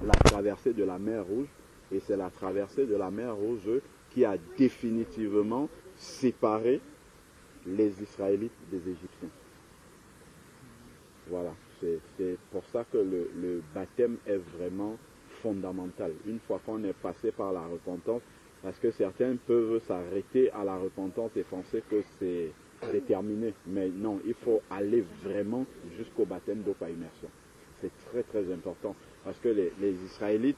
la traversée de la mer Rouge. Et c'est la traversée de la mer Rouge qui a définitivement séparé les Israélites des Égyptiens. Voilà, c'est pour ça que le baptême est vraiment fondamental. Une fois qu'on est passé par la repentance, parce que certains peuvent s'arrêter à la repentance et penser que c'est terminé. Mais non, il faut aller vraiment jusqu'au baptême d'eau par immersion. C'est très très important. Parce que les Israélites,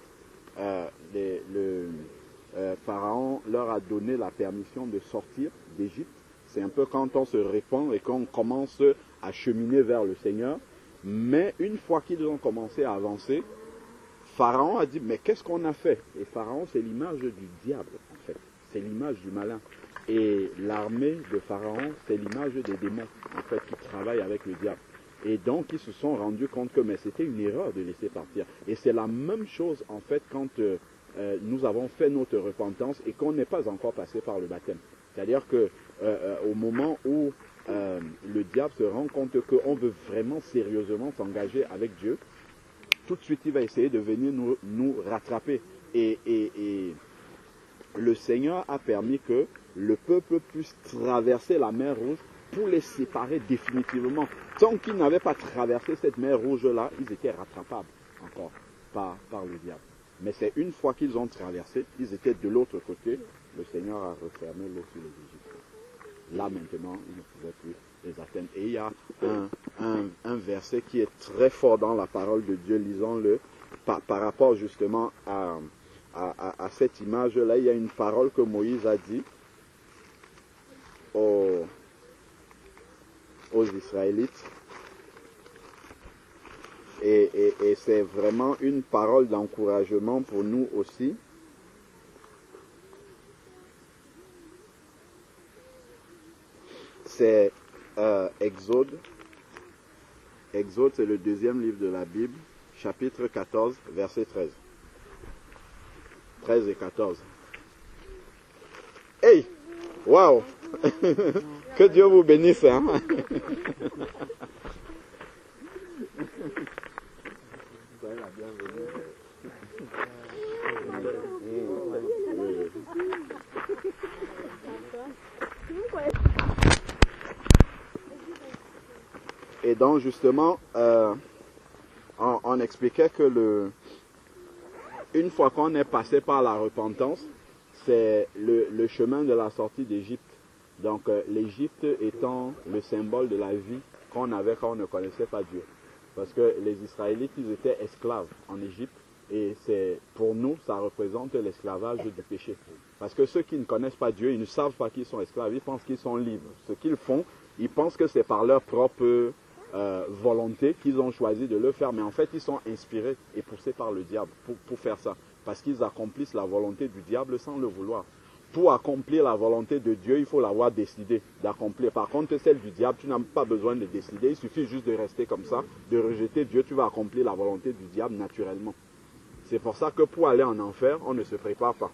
Pharaon leur a donné la permission de sortir d'Égypte. C'est un peu quand on se répand et qu'on commence à cheminer vers le Seigneur. Mais une fois qu'ils ont commencé à avancer, Pharaon a dit, mais qu'est-ce qu'on a fait? Et Pharaon, c'est l'image du diable, en fait. C'est l'image du malin. Et l'armée de Pharaon, c'est l'image des démons, en fait, qui travaillent avec le diable. Et donc, ils se sont rendus compte que mais c'était une erreur de laisser partir. Et c'est la même chose, en fait, quand nous avons fait notre repentance et qu'on n'est pas encore passé par le baptême. C'est-à-dire que au moment où le diable se rend compte qu'on veut vraiment sérieusement s'engager avec Dieu, tout de suite il va essayer de venir nous rattraper. Et le Seigneur a permis que le peuple puisse traverser la mer Rouge pour les séparer définitivement. Tant qu'ils n'avaient pas traversé cette mer Rouge-là, ils étaient rattrapables encore par le diable. Mais c'est une fois qu'ils ont traversé, ils étaient de l'autre côté, le Seigneur a refermé l'eau sur les Égyptiens. Là maintenant, ils ne pouvaient plus les atteindre. Et il y a un verset qui est très fort dans la parole de Dieu, lisons-le, par rapport justement à cette image-là. Il y a une parole que Moïse a dit aux Israélites. Et c'est vraiment une parole d'encouragement pour nous aussi. C'est Exode. Exode, c'est le deuxième livre de la Bible, chapitre 14, verset 13. 13 et 14. Hey! Waouh! Que Dieu vous bénisse, hein? Soyez la bienvenue. Et donc justement, on expliquait que une fois qu'on est passé par la repentance, c'est le chemin de la sortie d'Égypte. Donc l'Égypte étant le symbole de la vie qu'on avait quand on ne connaissait pas Dieu. Parce que les Israélites, ils étaient esclaves en Égypte. Et pour nous, ça représente l'esclavage du péché. Parce que ceux qui ne connaissent pas Dieu, ils ne savent pas qu'ils sont esclaves, ils pensent qu'ils sont libres. Ce qu'ils font, ils pensent que c'est par leur propre volonté qu'ils ont choisi de le faire. Mais en fait, ils sont inspirés et poussés par le diable pour faire ça. Parce qu'ils accomplissent la volonté du diable sans le vouloir. Pour accomplir la volonté de Dieu, il faut l'avoir décidé d'accomplir. Par contre, celle du diable, tu n'as pas besoin de décider. Il suffit juste de rester comme ça, de rejeter Dieu. Tu vas accomplir la volonté du diable naturellement. C'est pour ça que pour aller en enfer, on ne se prépare pas.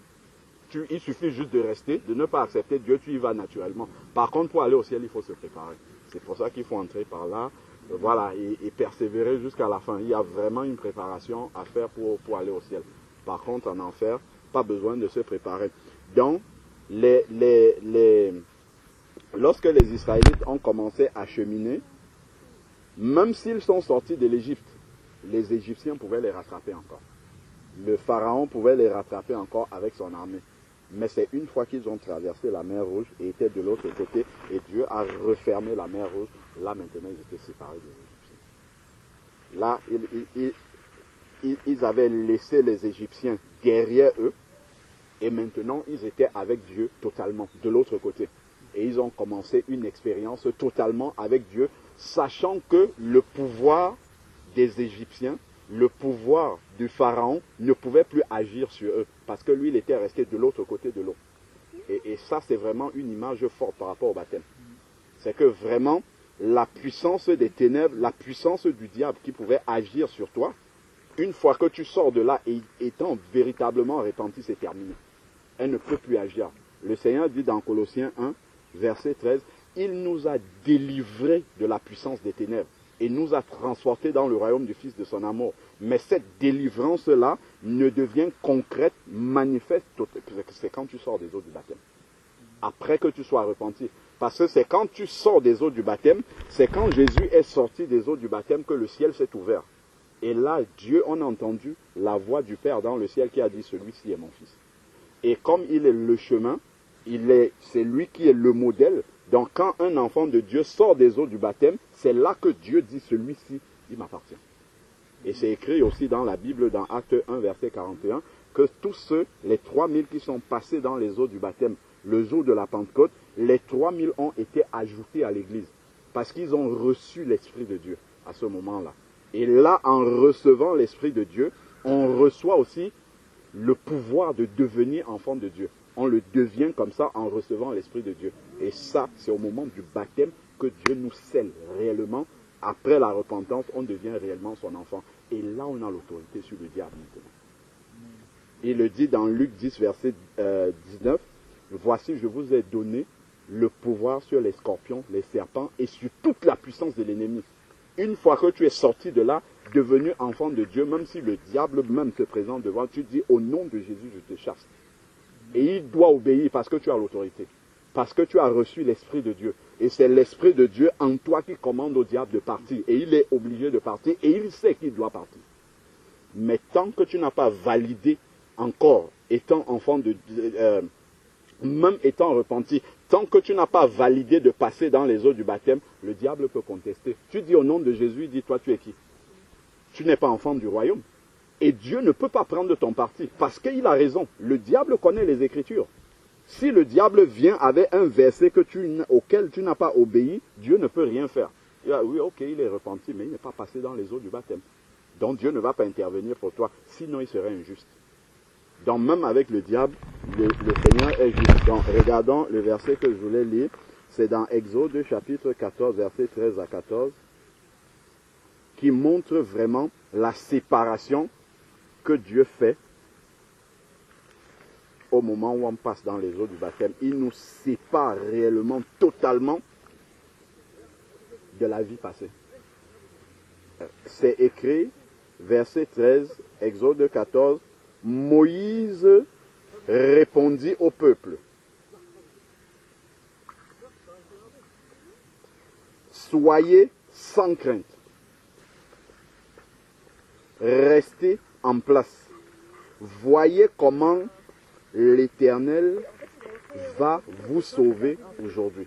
Il suffit juste de rester, de ne pas accepter Dieu, tu y vas naturellement. Par contre, pour aller au ciel, il faut se préparer. C'est pour ça qu'il faut entrer par là, voilà, et persévérer jusqu'à la fin. Il y a vraiment une préparation à faire pour aller au ciel. Par contre, en enfer, pas besoin de se préparer. Donc, lorsque les Israélites ont commencé à cheminer, même s'ils sont sortis de l'Égypte, les Égyptiens pouvaient les rattraper encore. Le Pharaon pouvait les rattraper encore avec son armée. Mais c'est une fois qu'ils ont traversé la mer Rouge et étaient de l'autre côté, et Dieu a refermé la mer Rouge, là maintenant ils étaient séparés des Égyptiens. Là, ils avaient laissé les Égyptiens derrière eux, et maintenant ils étaient avec Dieu totalement, de l'autre côté. Et ils ont commencé une expérience totalement avec Dieu, sachant que le pouvoir des Égyptiens, le pouvoir du Pharaon ne pouvait plus agir sur eux, parce que lui, il était resté de l'autre côté de l'eau. Et ça, c'est vraiment une image forte par rapport au baptême. C'est que vraiment, la puissance des ténèbres, la puissance du diable qui pouvait agir sur toi, une fois que tu sors de là et étant véritablement repenti, c'est terminé. Elle ne peut plus agir. Le Seigneur dit dans Colossiens 1, verset 13, « Il nous a délivrés de la puissance des ténèbres et nous a transportés dans le royaume du Fils de son amour. Mais cette délivrance-là ne devient concrète, manifeste, c'est quand tu sors des eaux du baptême. Après que tu sois repenti. Parce que c'est quand tu sors des eaux du baptême, c'est quand Jésus est sorti des eaux du baptême que le ciel s'est ouvert. Et là, Dieu, on a entendu la voix du Père dans le ciel qui a dit, celui-ci est mon Fils. Et comme il est le chemin, c'est lui qui est le modèle. Donc quand un enfant de Dieu sort des eaux du baptême, c'est là que Dieu dit, celui-ci, il m'appartient. Et c'est écrit aussi dans la Bible, dans Acte 1, verset 41, que tous ceux, les 3000 qui sont passés dans les eaux du baptême, le jour de la Pentecôte, les 3000 ont été ajoutés à l'Église. Parce qu'ils ont reçu l'Esprit de Dieu à ce moment-là. Et là, en recevant l'Esprit de Dieu, on reçoit aussi le pouvoir de devenir enfant de Dieu. On le devient comme ça en recevant l'Esprit de Dieu. Et ça, c'est au moment du baptême que Dieu nous scelle réellement. Après la repentance, on devient réellement son enfant. Et là, on a l'autorité sur le diable maintenant. Il le dit dans Luc 10, verset 19. Voici, je vous ai donné le pouvoir sur les scorpions, les serpents et sur toute la puissance de l'ennemi. Une fois que tu es sorti de là, devenu enfant de Dieu, même si le diable même te présente devant, tu dis au nom de Jésus, je te chasse. Et il doit obéir parce que tu as l'autorité. Parce que tu as reçu l'Esprit de Dieu. Et c'est l'Esprit de Dieu en toi qui commande au diable de partir. Et il est obligé de partir et il sait qu'il doit partir. Mais tant que tu n'as pas validé encore, étant enfant de Dieu, même étant repenti, tant que tu n'as pas validé de passer dans les eaux du baptême, le diable peut contester. Tu dis au nom de Jésus, il dit, toi tu es qui? Tu n'es pas enfant du royaume. Et Dieu ne peut pas prendre ton parti, parce qu'il a raison. Le diable connaît les Écritures. Si le diable vient avec un verset auquel tu n'as pas obéi, Dieu ne peut rien faire. Il dit, oui, ok, il est repenti, mais il n'est pas passé dans les eaux du baptême. Donc Dieu ne va pas intervenir pour toi, sinon il serait injuste. Donc même avec le diable, le Seigneur est juste. Donc regardons le verset que je voulais lire. C'est dans Exode chapitre 14, verset 13 à 14, qui montre vraiment la séparation que Dieu fait au moment où on passe dans les eaux du baptême. Il nous sépare réellement, totalement de la vie passée. C'est écrit, verset 13, Exode 14, Moïse répondit au peuple, soyez sans crainte, restez en place, voyez comment l'Éternel va vous sauver aujourd'hui.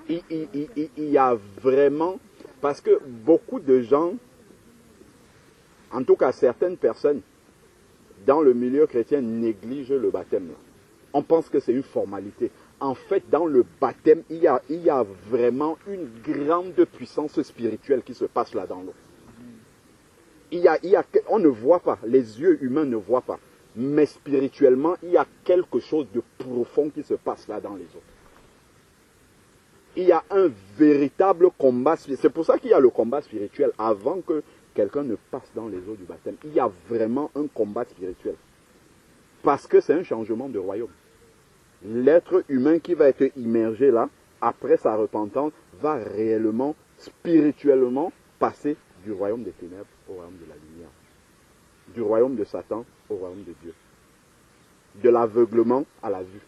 Il y a vraiment, parce que beaucoup de gens, en tout cas certaines personnes, dans le milieu chrétien, négligent le baptême. On pense que c'est une formalité. En fait, dans le baptême, il y a vraiment une grande puissance spirituelle qui se passe là dans l'eau. On ne voit pas, les yeux humains ne voient pas. Mais spirituellement, il y a quelque chose de profond qui se passe là dans les eaux. Il y a un véritable combat spirituel. C'est pour ça qu'il y a le combat spirituel avant que quelqu'un ne passe dans les eaux du baptême. Il y a vraiment un combat spirituel. Parce que c'est un changement de royaume. L'être humain qui va être immergé là, après sa repentance, va réellement, spirituellement, passer du royaume des ténèbres au royaume de la lumière. Du royaume de Satan au royaume de Dieu. De l'aveuglement à la vue.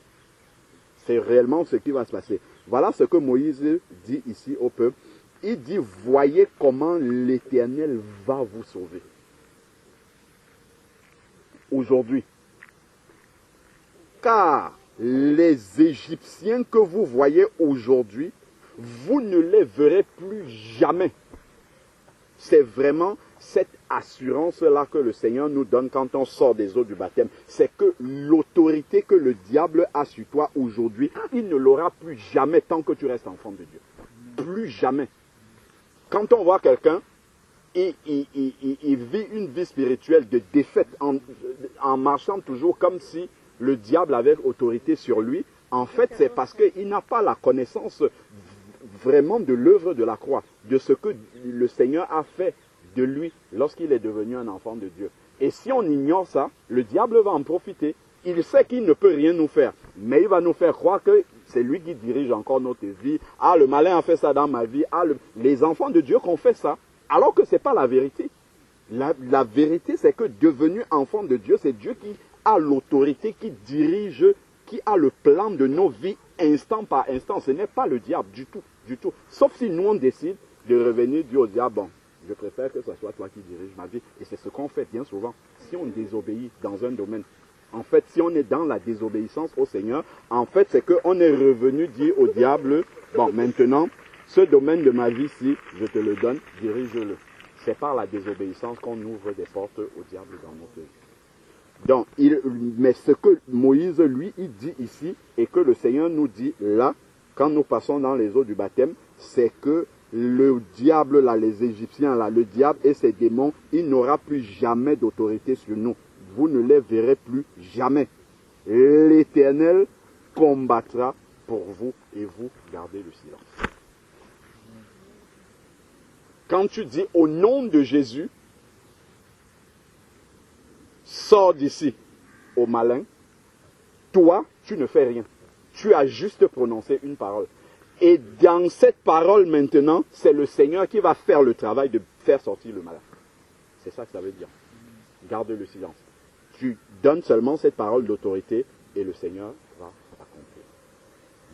C'est réellement ce qui va se passer. Voilà ce que Moïse dit ici au peuple. Il dit, voyez comment l'Éternel va vous sauver. Aujourd'hui. Car les Égyptiens que vous voyez aujourd'hui, vous ne les verrez plus jamais. C'est vraiment cette assurance-là que le Seigneur nous donne quand on sort des eaux du baptême. C'est que l'autorité que le diable a sur toi aujourd'hui, il ne l'aura plus jamais tant que tu restes enfant de Dieu. Plus jamais. Quand on voit quelqu'un, il vit une vie spirituelle de défaite en marchant toujours comme si le diable avait autorité sur lui. En fait, c'est parce qu'il n'a pas la connaissance vraiment de l'œuvre de la croix, de ce que le Seigneur a fait de lui lorsqu'il est devenu un enfant de Dieu. Et si on ignore ça, le diable va en profiter. Il sait qu'il ne peut rien nous faire, mais il va nous faire croire c'est lui qui dirige encore notre vie. Ah, le malin a fait ça dans ma vie. Ah, les enfants de Dieu qui ont fait ça. Alors que ce n'est pas la vérité. La vérité, c'est que devenu enfant de Dieu, c'est Dieu qui a l'autorité, qui dirige, qui a le plan de nos vies instant par instant. Ce n'est pas le diable du tout, du tout. Sauf si nous on décide de revenir dire au diable, bon, je préfère que ce soit toi qui dirige ma vie. Et c'est ce qu'on fait bien souvent. Si on désobéit dans un domaine, en fait, si on est dans la désobéissance au Seigneur, en fait, c'est qu'on est revenu dire au diable, bon, maintenant, ce domaine de ma vie-ci, je te le donne, dirige-le. C'est par la désobéissance qu'on ouvre des portes au diable dans notre vie. Donc, mais ce que Moïse, lui, il dit ici, et que le Seigneur nous dit là, quand nous passons dans les eaux du baptême, c'est que le diable, là, les Égyptiens, là, le diable et ses démons, il n'aura plus jamais d'autorité sur nous. Vous ne les verrez plus jamais. L'Éternel combattra pour vous et vous gardez le silence. Quand tu dis au nom de Jésus, sors d'ici au malin, toi, tu ne fais rien. Tu as juste prononcé une parole. Et dans cette parole maintenant, c'est le Seigneur qui va faire le travail de faire sortir le malin. C'est ça que ça veut dire. Garde le silence. Tu donnes seulement cette parole d'autorité et le Seigneur va accomplir.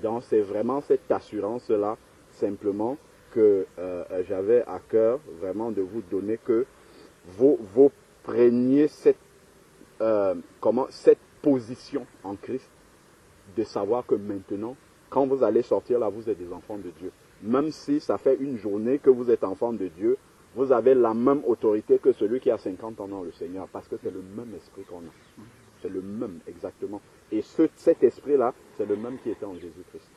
Donc c'est vraiment cette assurance-là, simplement, que j'avais à cœur vraiment de vous donner, que vous preniez cette position en Christ, de savoir que maintenant, quand vous allez sortir là, vous êtes des enfants de Dieu. Même si ça fait une journée que vous êtes enfants de Dieu, vous avez la même autorité que celui qui a 50 ans dans le Seigneur, parce que c'est le même esprit qu'on a. C'est le même, exactement. Et cet esprit-là, c'est le même qui était en Jésus-Christ.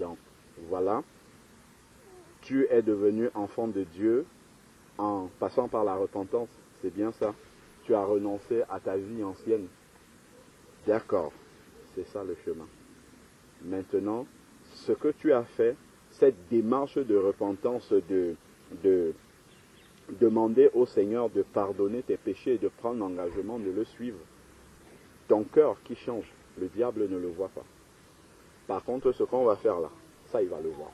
Donc, voilà. Tu es devenu enfant de Dieu en passant par la repentance. C'est bien ça. Tu as renoncé à ta vie ancienne. D'accord. C'est ça le chemin. Maintenant, ce que tu as fait, cette démarche de repentance, de demander au Seigneur de pardonner tes péchés et de prendre l'engagement de le suivre. Ton cœur qui change, le diable ne le voit pas. Par contre, ce qu'on va faire là, ça il va le voir.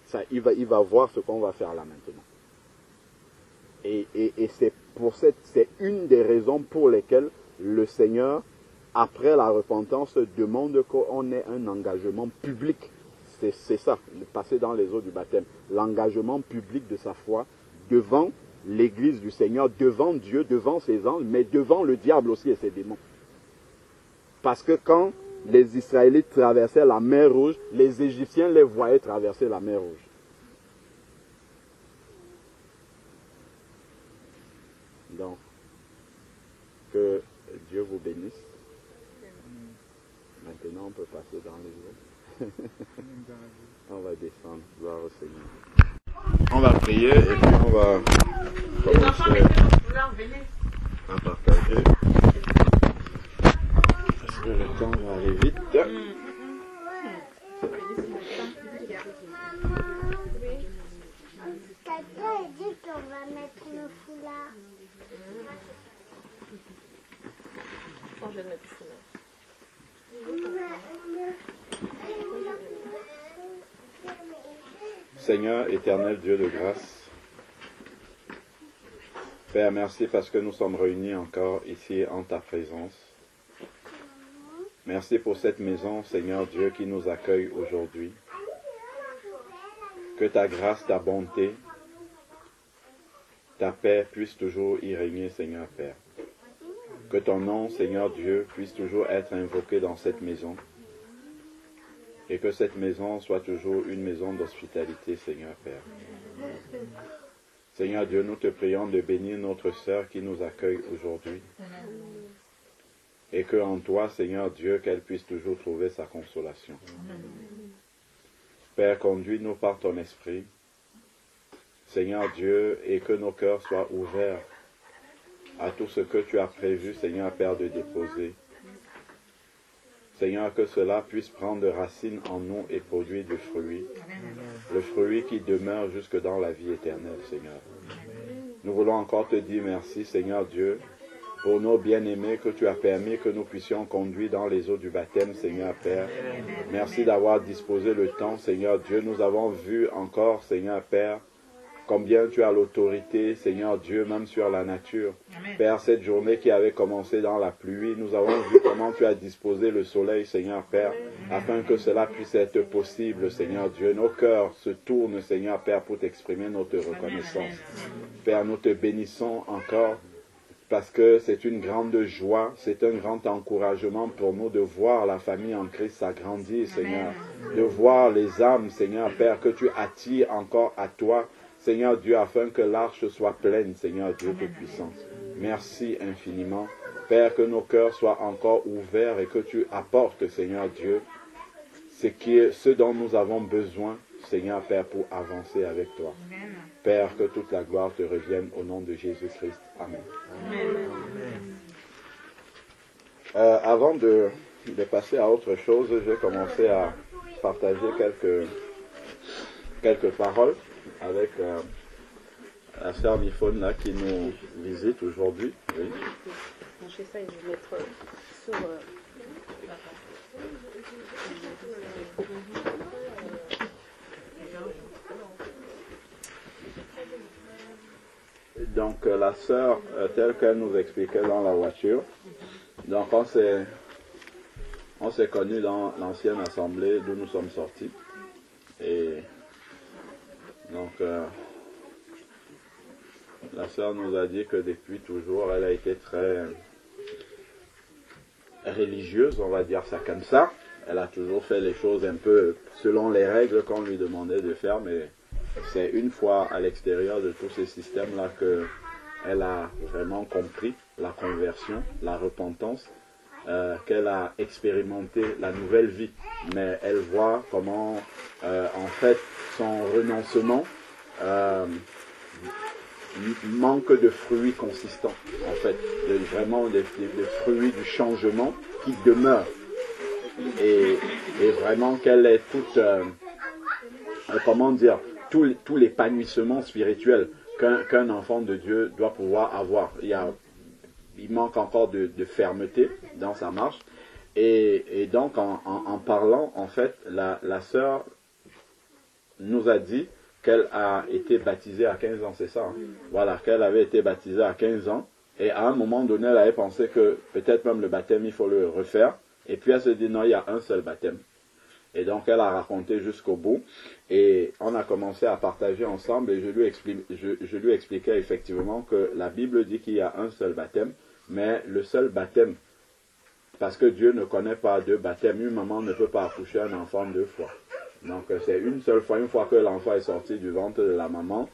Ça, il va voir ce qu'on va faire là maintenant. Et c'est une des raisons pour lesquelles le Seigneur, après la repentance, demande qu'on ait un engagement public. C'est ça, passer dans les eaux du baptême. L'engagement public de sa foi devant l'église du Seigneur, devant Dieu, devant ses anges, mais devant le diable aussi et ses démons. Parce que quand les Israélites traversaient la mer Rouge, les Égyptiens les voyaient traverser la mer Rouge. Donc, que Dieu vous bénisse. Maintenant, on peut passer dans les eaux. On va descendre, gloire au Seigneur. On va prier et puis on va commencer à partager. Parce que le temps va aller vite. Quelqu'un a dit qu'on va mettre le foulard. Je vais mettre le foulard. Seigneur, éternel Dieu de grâce, Père, merci parce que nous sommes réunis encore ici en ta présence. Merci pour cette maison, Seigneur Dieu, qui nous accueille aujourd'hui. Que ta grâce, ta bonté, ta paix puisse toujours y régner, Seigneur Père. Que ton nom, Seigneur Dieu, puisse toujours être invoqué dans cette maison. Et que cette maison soit toujours une maison d'hospitalité, Seigneur Père. Seigneur Dieu, nous te prions de bénir notre sœur qui nous accueille aujourd'hui. Et que en toi, Seigneur Dieu, qu'elle puisse toujours trouver sa consolation. Père, conduis-nous par ton esprit. Seigneur Dieu, et que nos cœurs soient ouverts à tout ce que tu as prévu, Seigneur Père, de déposer. Seigneur, que cela puisse prendre racine en nous et produire du fruit. Le fruit qui demeure jusque dans la vie éternelle, Seigneur. Nous voulons encore te dire merci, Seigneur Dieu, pour nos bien-aimés que tu as permis que nous puissions conduire dans les eaux du baptême, Seigneur Père. Merci d'avoir disposé le temps, Seigneur Dieu. Nous avons vu encore, Seigneur Père, combien tu as l'autorité, Seigneur Dieu, même sur la nature. Père, cette journée qui avait commencé dans la pluie, nous avons vu comment tu as disposé le soleil, Seigneur Père, afin que cela puisse être possible, Seigneur Dieu. Nos cœurs se tournent, Seigneur Père, pour t'exprimer notre reconnaissance. Père, nous te bénissons encore parce que c'est une grande joie, c'est un grand encouragement pour nous de voir la famille en Christ s'agrandir, Seigneur. De voir les âmes, Seigneur Père, que tu attires encore à toi, Seigneur Dieu, afin que l'arche soit pleine, Seigneur Dieu Tout-Puissant. Merci infiniment. Père, que nos cœurs soient encore ouverts et que tu apportes, Seigneur Dieu, ce dont nous avons besoin, Seigneur Père, pour avancer avec toi. Père, que toute la gloire te revienne au nom de Jésus-Christ. Amen. Avant de passer à autre chose, je vais commencer à partager quelques paroles avec la sœur Miphone là, qui nous visite aujourd'hui. Oui. Je vais mettre sur Donc la sœur, telle qu'elle nous expliquait dans la voiture, donc on s'est connus dans l'ancienne assemblée d'où nous sommes sortis. Et donc la sœur nous a dit que depuis toujours, elle a été très religieuse, on va dire ça comme ça. Elle a toujours fait les choses un peu selon les règles qu'on lui demandait de faire, mais c'est une fois à l'extérieur de tous ces systèmes-là qu'elle a vraiment compris la conversion, la repentance, qu'elle a expérimenté la nouvelle vie. Mais elle voit comment, en fait, son renoncement manque de fruits consistants, en fait, vraiment des fruits du changement qui demeurent. Et vraiment qu'elle est toute, comment dire, tout l'épanouissement spirituel qu'un enfant de Dieu doit pouvoir avoir. Il manque encore de fermeté dans sa marche. Et donc, en parlant, en fait, la sœur nous a dit qu'elle a été baptisée à 15 ans, c'est ça, hein? Voilà, qu'elle avait été baptisée à 15 ans. Et à un moment donné, elle avait pensé que peut-être même le baptême, il faut le refaire. Et puis elle se dit, non, il y a un seul baptême. Et donc elle a raconté jusqu'au bout. Et on a commencé à partager ensemble. Et je lui expliquais effectivement que la Bible dit qu'il y a un seul baptême. Mais le seul baptême, parce que Dieu ne connaît pas deux baptêmes. Une maman ne peut pas accoucher un enfant deux fois. Donc c'est une seule fois. Une fois que l'enfant est sorti du ventre de la maman,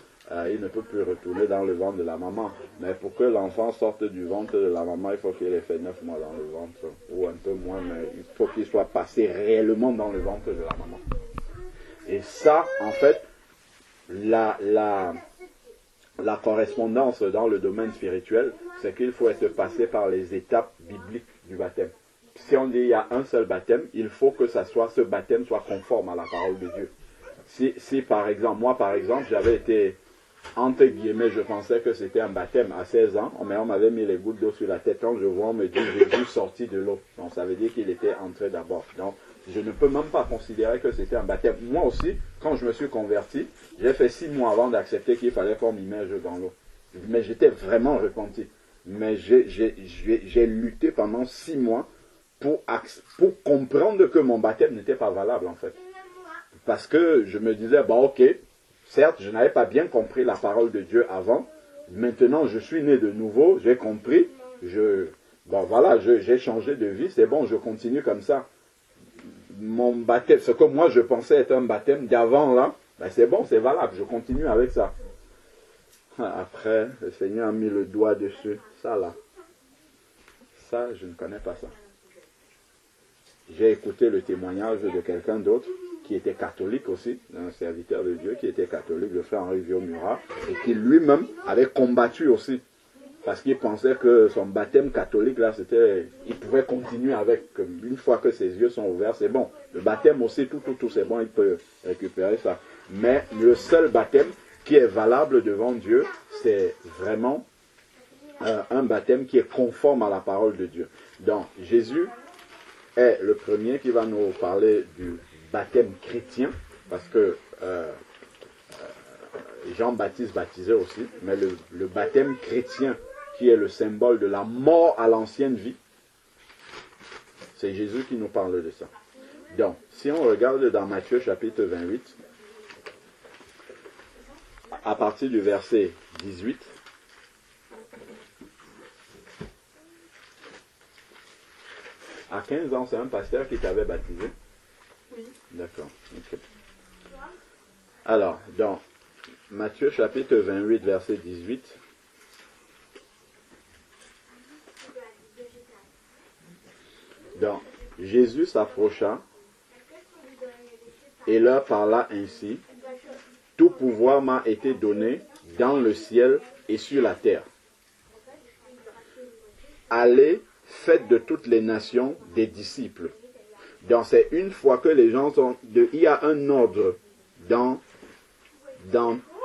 il ne peut plus retourner dans le ventre de la maman. Mais pour que l'enfant sorte du ventre de la maman, il faut qu'il ait fait 9 mois dans le ventre, ou un peu moins, mais il faut qu'il soit passé réellement dans le ventre de la maman. Et ça, en fait, la correspondance dans le domaine spirituel, c'est qu'il faut être passé par les étapes bibliques du baptême. Si on dit il y a un seul baptême, il faut que ce baptême soit conforme à la parole de Dieu. Si par exemple, moi par exemple, j'avais été, entre guillemets, je pensais que c'était un baptême à 16 ans, mais on m'avait mis les gouttes d'eau sur la tête. Quand je vois, on me dit Jésus sorti de l'eau. Donc ça veut dire qu'il était entré d'abord. Donc je ne peux même pas considérer que c'était un baptême. Moi aussi, quand je me suis converti, j'ai fait 6 mois avant d'accepter qu'il fallait qu'on m'immerge dans l'eau. Mais j'étais vraiment repenti. Mais j'ai lutté pendant 6 mois pour comprendre que mon baptême n'était pas valable en fait. Parce que je me disais, bon ok, certes je n'avais pas bien compris la parole de Dieu avant, maintenant je suis né de nouveau, j'ai compris, j'ai changé de vie, c'est bon, je continue comme ça. Mon baptême, ce que moi je pensais être un baptême d'avant là, ben c'est bon, c'est valable, je continue avec ça. Après, le Seigneur a mis le doigt dessus, ça là, ça je ne connais pas ça. J'ai écouté le témoignage de quelqu'un d'autre qui était catholique aussi, un serviteur de Dieu qui était catholique, le frère Henri Vieux-Murat, et qui lui-même avait combattu aussi, parce qu'il pensait que son baptême catholique, là, il pouvait continuer avec, une fois que ses yeux sont ouverts, c'est bon. Le baptême aussi, tout, c'est bon, il peut récupérer ça. Mais le seul baptême qui est valable devant Dieu, c'est vraiment un baptême qui est conforme à la parole de Dieu. Donc, Jésus est le premier qui va nous parler du baptême chrétien, parce que Jean-Baptiste baptisait aussi, mais le baptême chrétien, qui est le symbole de la mort à l'ancienne vie, c'est Jésus qui nous parle de ça. Donc, si on regarde dans Matthieu chapitre 28, à partir du verset 18, à 15 ans, c'est un pasteur qui t'avait baptisé? Oui. D'accord. Okay. Alors, dans Matthieu chapitre 28, verset 18, donc, Jésus s'approcha et leur parla ainsi: tout pouvoir m'a été donné dans le ciel et sur la terre. Allez, faites de toutes les nations des disciples. Donc c'est une fois que les gens sont... il y a un ordre dans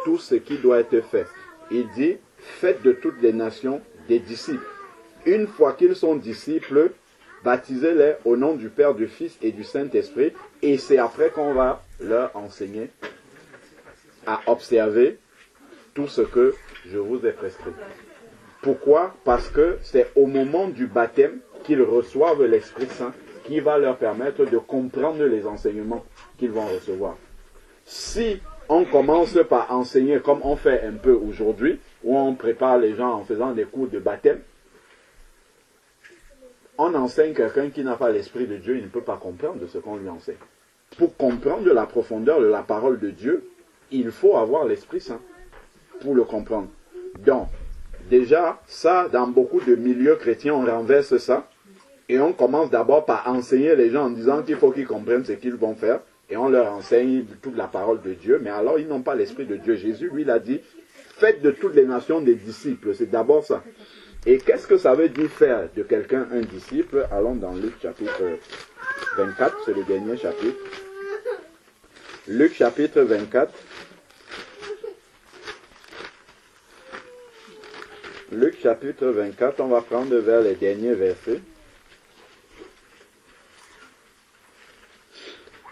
tout ce qui doit être fait. Il dit, faites de toutes les nations des disciples. Une fois qu'ils sont disciples, baptisez-les au nom du Père, du Fils et du Saint-Esprit. Et c'est après qu'on va leur enseigner à observer tout ce que je vous ai prescrit. Pourquoi? Parce que c'est au moment du baptême qu'ils reçoivent l'Esprit Saint qui va leur permettre de comprendre les enseignements qu'ils vont recevoir. Si on commence par enseigner comme on fait un peu aujourd'hui, où on prépare les gens en faisant des cours de baptême, on enseigne quelqu'un qui n'a pas l'Esprit de Dieu, il ne peut pas comprendre ce qu'on lui enseigne. Pour comprendre la profondeur de la parole de Dieu, il faut avoir l'Esprit Saint pour le comprendre. Donc, déjà, ça, dans beaucoup de milieux chrétiens, on renverse ça. Et on commence d'abord par enseigner les gens en disant qu'il faut qu'ils comprennent ce qu'ils vont faire. Et on leur enseigne toute la parole de Dieu. Mais alors, ils n'ont pas l'Esprit de Dieu. Jésus, lui, il a dit, faites de toutes les nations des disciples. C'est d'abord ça. Et qu'est-ce que ça veut dire faire de quelqu'un un disciple? Allons dans Luc chapitre 24, c'est le dernier chapitre. Luc chapitre 24. Luc chapitre 24, on va prendre vers les derniers versets.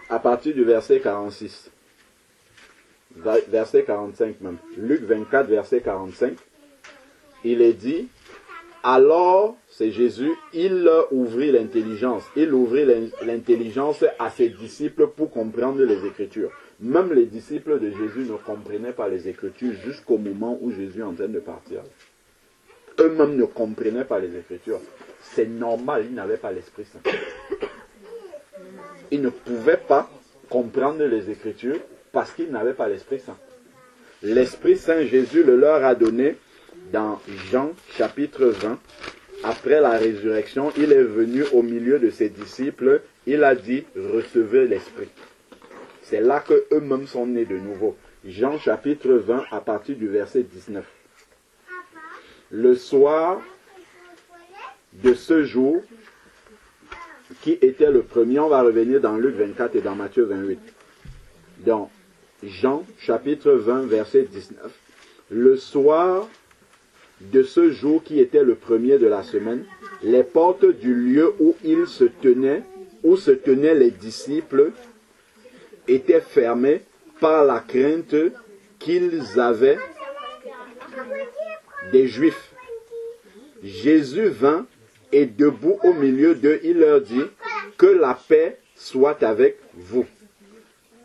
À partir du verset 46. Verset 45 même. Luc 24, verset 45. Il est dit, alors, c'est Jésus, il ouvrit l'intelligence. Il ouvrit l'intelligence à ses disciples pour comprendre les Écritures. Même les disciples de Jésus ne comprenaient pas les Écritures jusqu'au moment où Jésus est en train de partir. Eux-mêmes ne comprenaient pas les Écritures. C'est normal, ils n'avaient pas l'Esprit Saint. Ils ne pouvaient pas comprendre les Écritures parce qu'ils n'avaient pas l'Esprit Saint. L'Esprit Saint, Jésus le leur a donné dans Jean chapitre 20. Après la résurrection, il est venu au milieu de ses disciples. Il a dit, recevez l'Esprit. C'est là qu'eux-mêmes sont nés de nouveau. Jean chapitre 20 à partir du verset 19. Le soir de ce jour, qui était le premier, on va revenir dans Luc 24 et dans Matthieu 28. Dans Jean chapitre 20 verset 19. Le soir de ce jour qui était le premier de la semaine, les portes du lieu où se tenaient les disciples, étaient fermées par la crainte qu'ils avaient des Juifs. Jésus vint et debout au milieu d'eux, il leur dit, que la paix soit avec vous.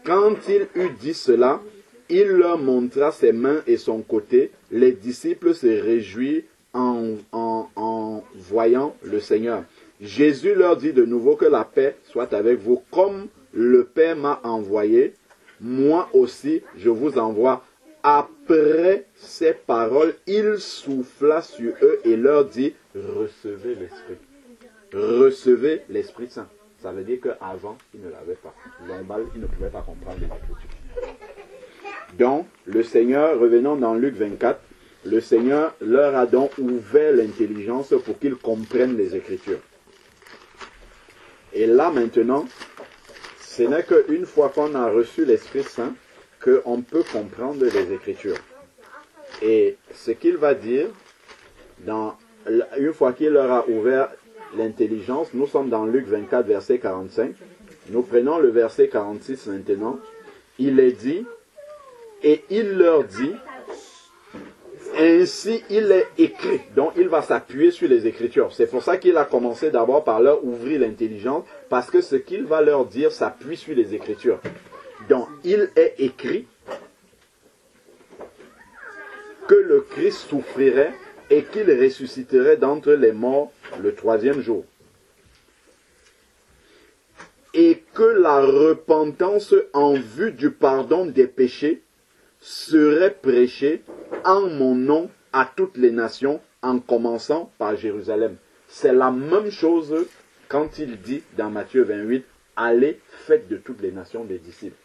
Quand il eut dit cela, il leur montra ses mains et son côté. Les disciples se réjouirent en voyant le Seigneur. Jésus leur dit de nouveau que la paix soit avec vous. Comme le Père m'a envoyé, moi aussi je vous envoie. Après ces paroles, il souffla sur eux et leur dit, recevez l'Esprit. Recevez l'Esprit Saint. Ça veut dire qu'avant, ils ne l'avaient pas. Normal, ils ne pouvaient pas comprendre les Écritures. Donc, le Seigneur, revenons dans Luc 24, le Seigneur leur a donc ouvert l'intelligence pour qu'ils comprennent les Écritures. Et là maintenant, ce n'est qu'une fois qu'on a reçu l'Esprit Saint qu'on peut comprendre les Écritures. Et ce qu'il va dire Une fois qu'il leur a ouvert l'intelligence, nous sommes dans Luc 24, verset 45. Nous prenons le verset 46 maintenant. Il est dit, et il leur dit, ainsi il est écrit. Donc il va s'appuyer sur les Écritures. C'est pour ça qu'il a commencé d'abord par leur ouvrir l'intelligence, parce que ce qu'il va leur dire s'appuie sur les Écritures. Donc il est écrit que le Christ souffrirait et qu'il ressusciterait d'entre les morts le troisième jour. Et que la repentance en vue du pardon des péchés serait prêchée en mon nom à toutes les nations, en commençant par Jérusalem. C'est la même chose quand il dit dans Matthieu 28, allez, faites de toutes les nations des disciples.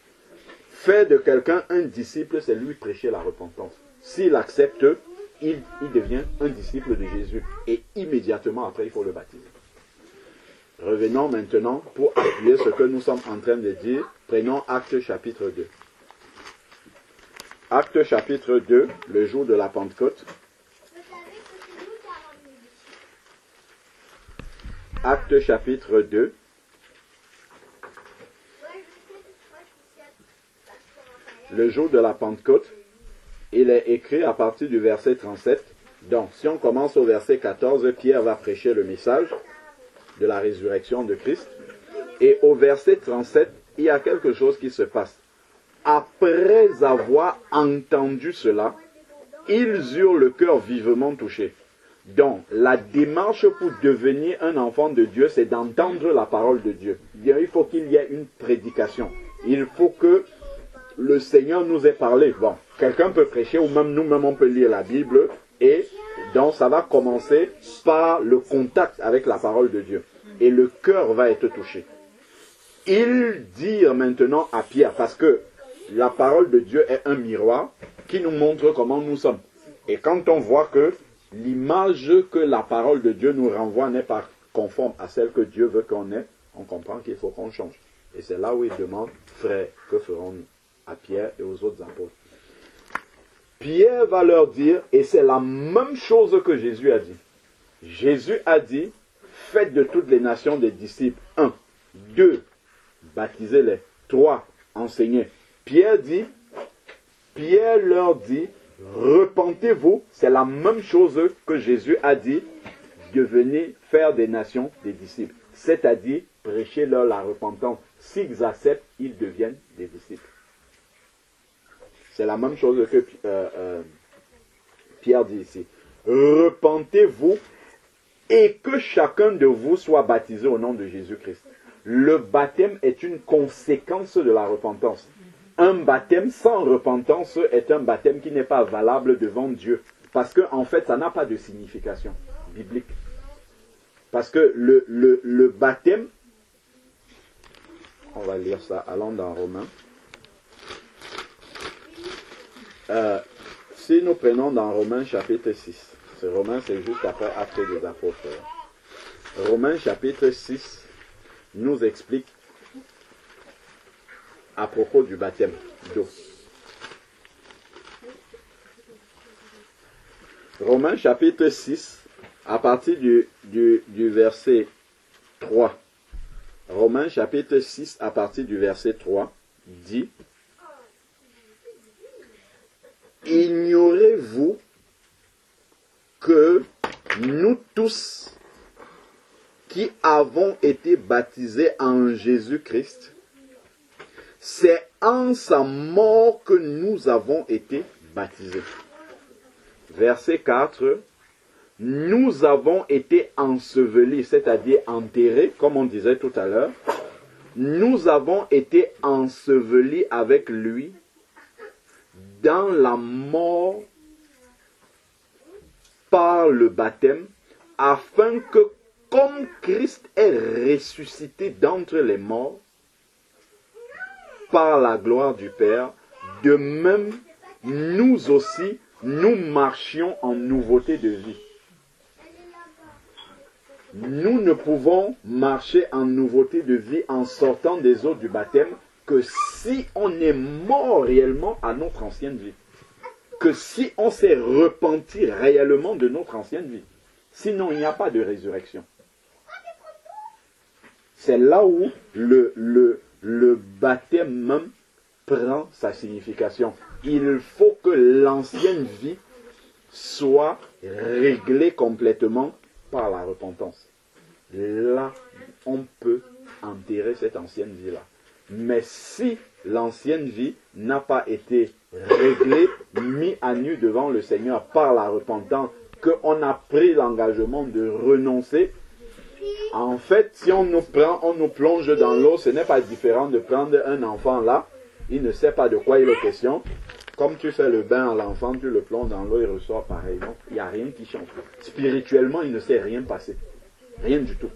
Faire de quelqu'un un disciple, c'est lui prêcher la repentance. S'il accepte, il devient un disciple de Jésus. Et immédiatement après, il faut le baptiser. Revenons maintenant pour appuyer ce que nous sommes en train de dire. Prenons Actes chapitre 2. Actes chapitre 2, le jour de la Pentecôte. Actes chapitre 2. Le jour de la Pentecôte, il est écrit à partir du verset 37. Donc, si on commence au verset 14, Pierre va prêcher le message de la résurrection de Christ. Et au verset 37, il y a quelque chose qui se passe. Après avoir entendu cela, ils eurent le cœur vivement touché. Donc, la démarche pour devenir un enfant de Dieu, c'est d'entendre la parole de Dieu. Il faut qu'il y ait une prédication. Il faut que le Seigneur nous ait parlé. Bon, quelqu'un peut prêcher ou même nous-mêmes on peut lire la Bible et donc ça va commencer par le contact avec la parole de Dieu. Et le cœur va être touché. Ils dirent maintenant à Pierre, parce que la parole de Dieu est un miroir qui nous montre comment nous sommes. Et quand on voit que l'image que la parole de Dieu nous renvoie n'est pas conforme à celle que Dieu veut qu'on ait, on comprend qu'il faut qu'on change. Et c'est là où il demande, frères, que ferons-nous à Pierre et aux autres apôtres. Pierre va leur dire, et c'est la même chose que Jésus a dit. Jésus a dit, faites de toutes les nations des disciples. 1. 2. Baptisez-les. 3. Enseignez. Pierre leur dit, repentez-vous. C'est la même chose que Jésus a dit, devenez faire des nations des disciples. C'est-à-dire, prêchez-leur la repentance. S'ils acceptent, ils deviennent des disciples. C'est la même chose que Pierre dit ici. Repentez-vous et que chacun de vous soit baptisé au nom de Jésus-Christ. Le baptême est une conséquence de la repentance. Un baptême sans repentance est un baptême qui n'est pas valable devant Dieu. Parce qu'en fait, ça n'a pas de signification biblique. Parce que le baptême, on va lire ça, allons dans Romains. Si nous prenons dans Romains chapitre 6, Romains c'est juste après Actes des Apôtres. Romains chapitre 6 nous explique à propos du baptême d'eau. Romains chapitre 6, à partir du verset 3. Romains chapitre 6, à partir du verset 3, dit: ignorez-vous que nous tous qui avons été baptisés en Jésus-Christ, c'est en sa mort que nous avons été baptisés. Verset 4, nous avons été ensevelis, c'est-à-dire enterrés, comme on disait tout à l'heure. Nous avons été ensevelis avec lui dans la mort par le baptême, afin que, comme Christ est ressuscité d'entre les morts, par la gloire du Père, de même, nous aussi, nous marchions en nouveauté de vie. Nous ne pouvons marcher en nouveauté de vie en sortant des eaux du baptême que si on est mort réellement à notre ancienne vie. que si on s'est repenti réellement de notre ancienne vie. Sinon, il n'y a pas de résurrection. C'est là où le baptême même prend sa signification. Il faut que l'ancienne vie soit réglée complètement par la repentance. Là, on peut enterrer cette ancienne vie-là. Mais si l'ancienne vie n'a pas été réglée, mis à nu devant le Seigneur par la repentance, qu'on a pris l'engagement de renoncer, en fait, si on nous plonge dans l'eau, ce n'est pas différent de prendre un enfant là, il ne sait pas de quoi il est question. Comme tu fais le bain à l'enfant, tu le plonges dans l'eau, il ressort pareillement. Il n'y a rien qui change. Spirituellement, il ne s'est rien passé. Rien du tout.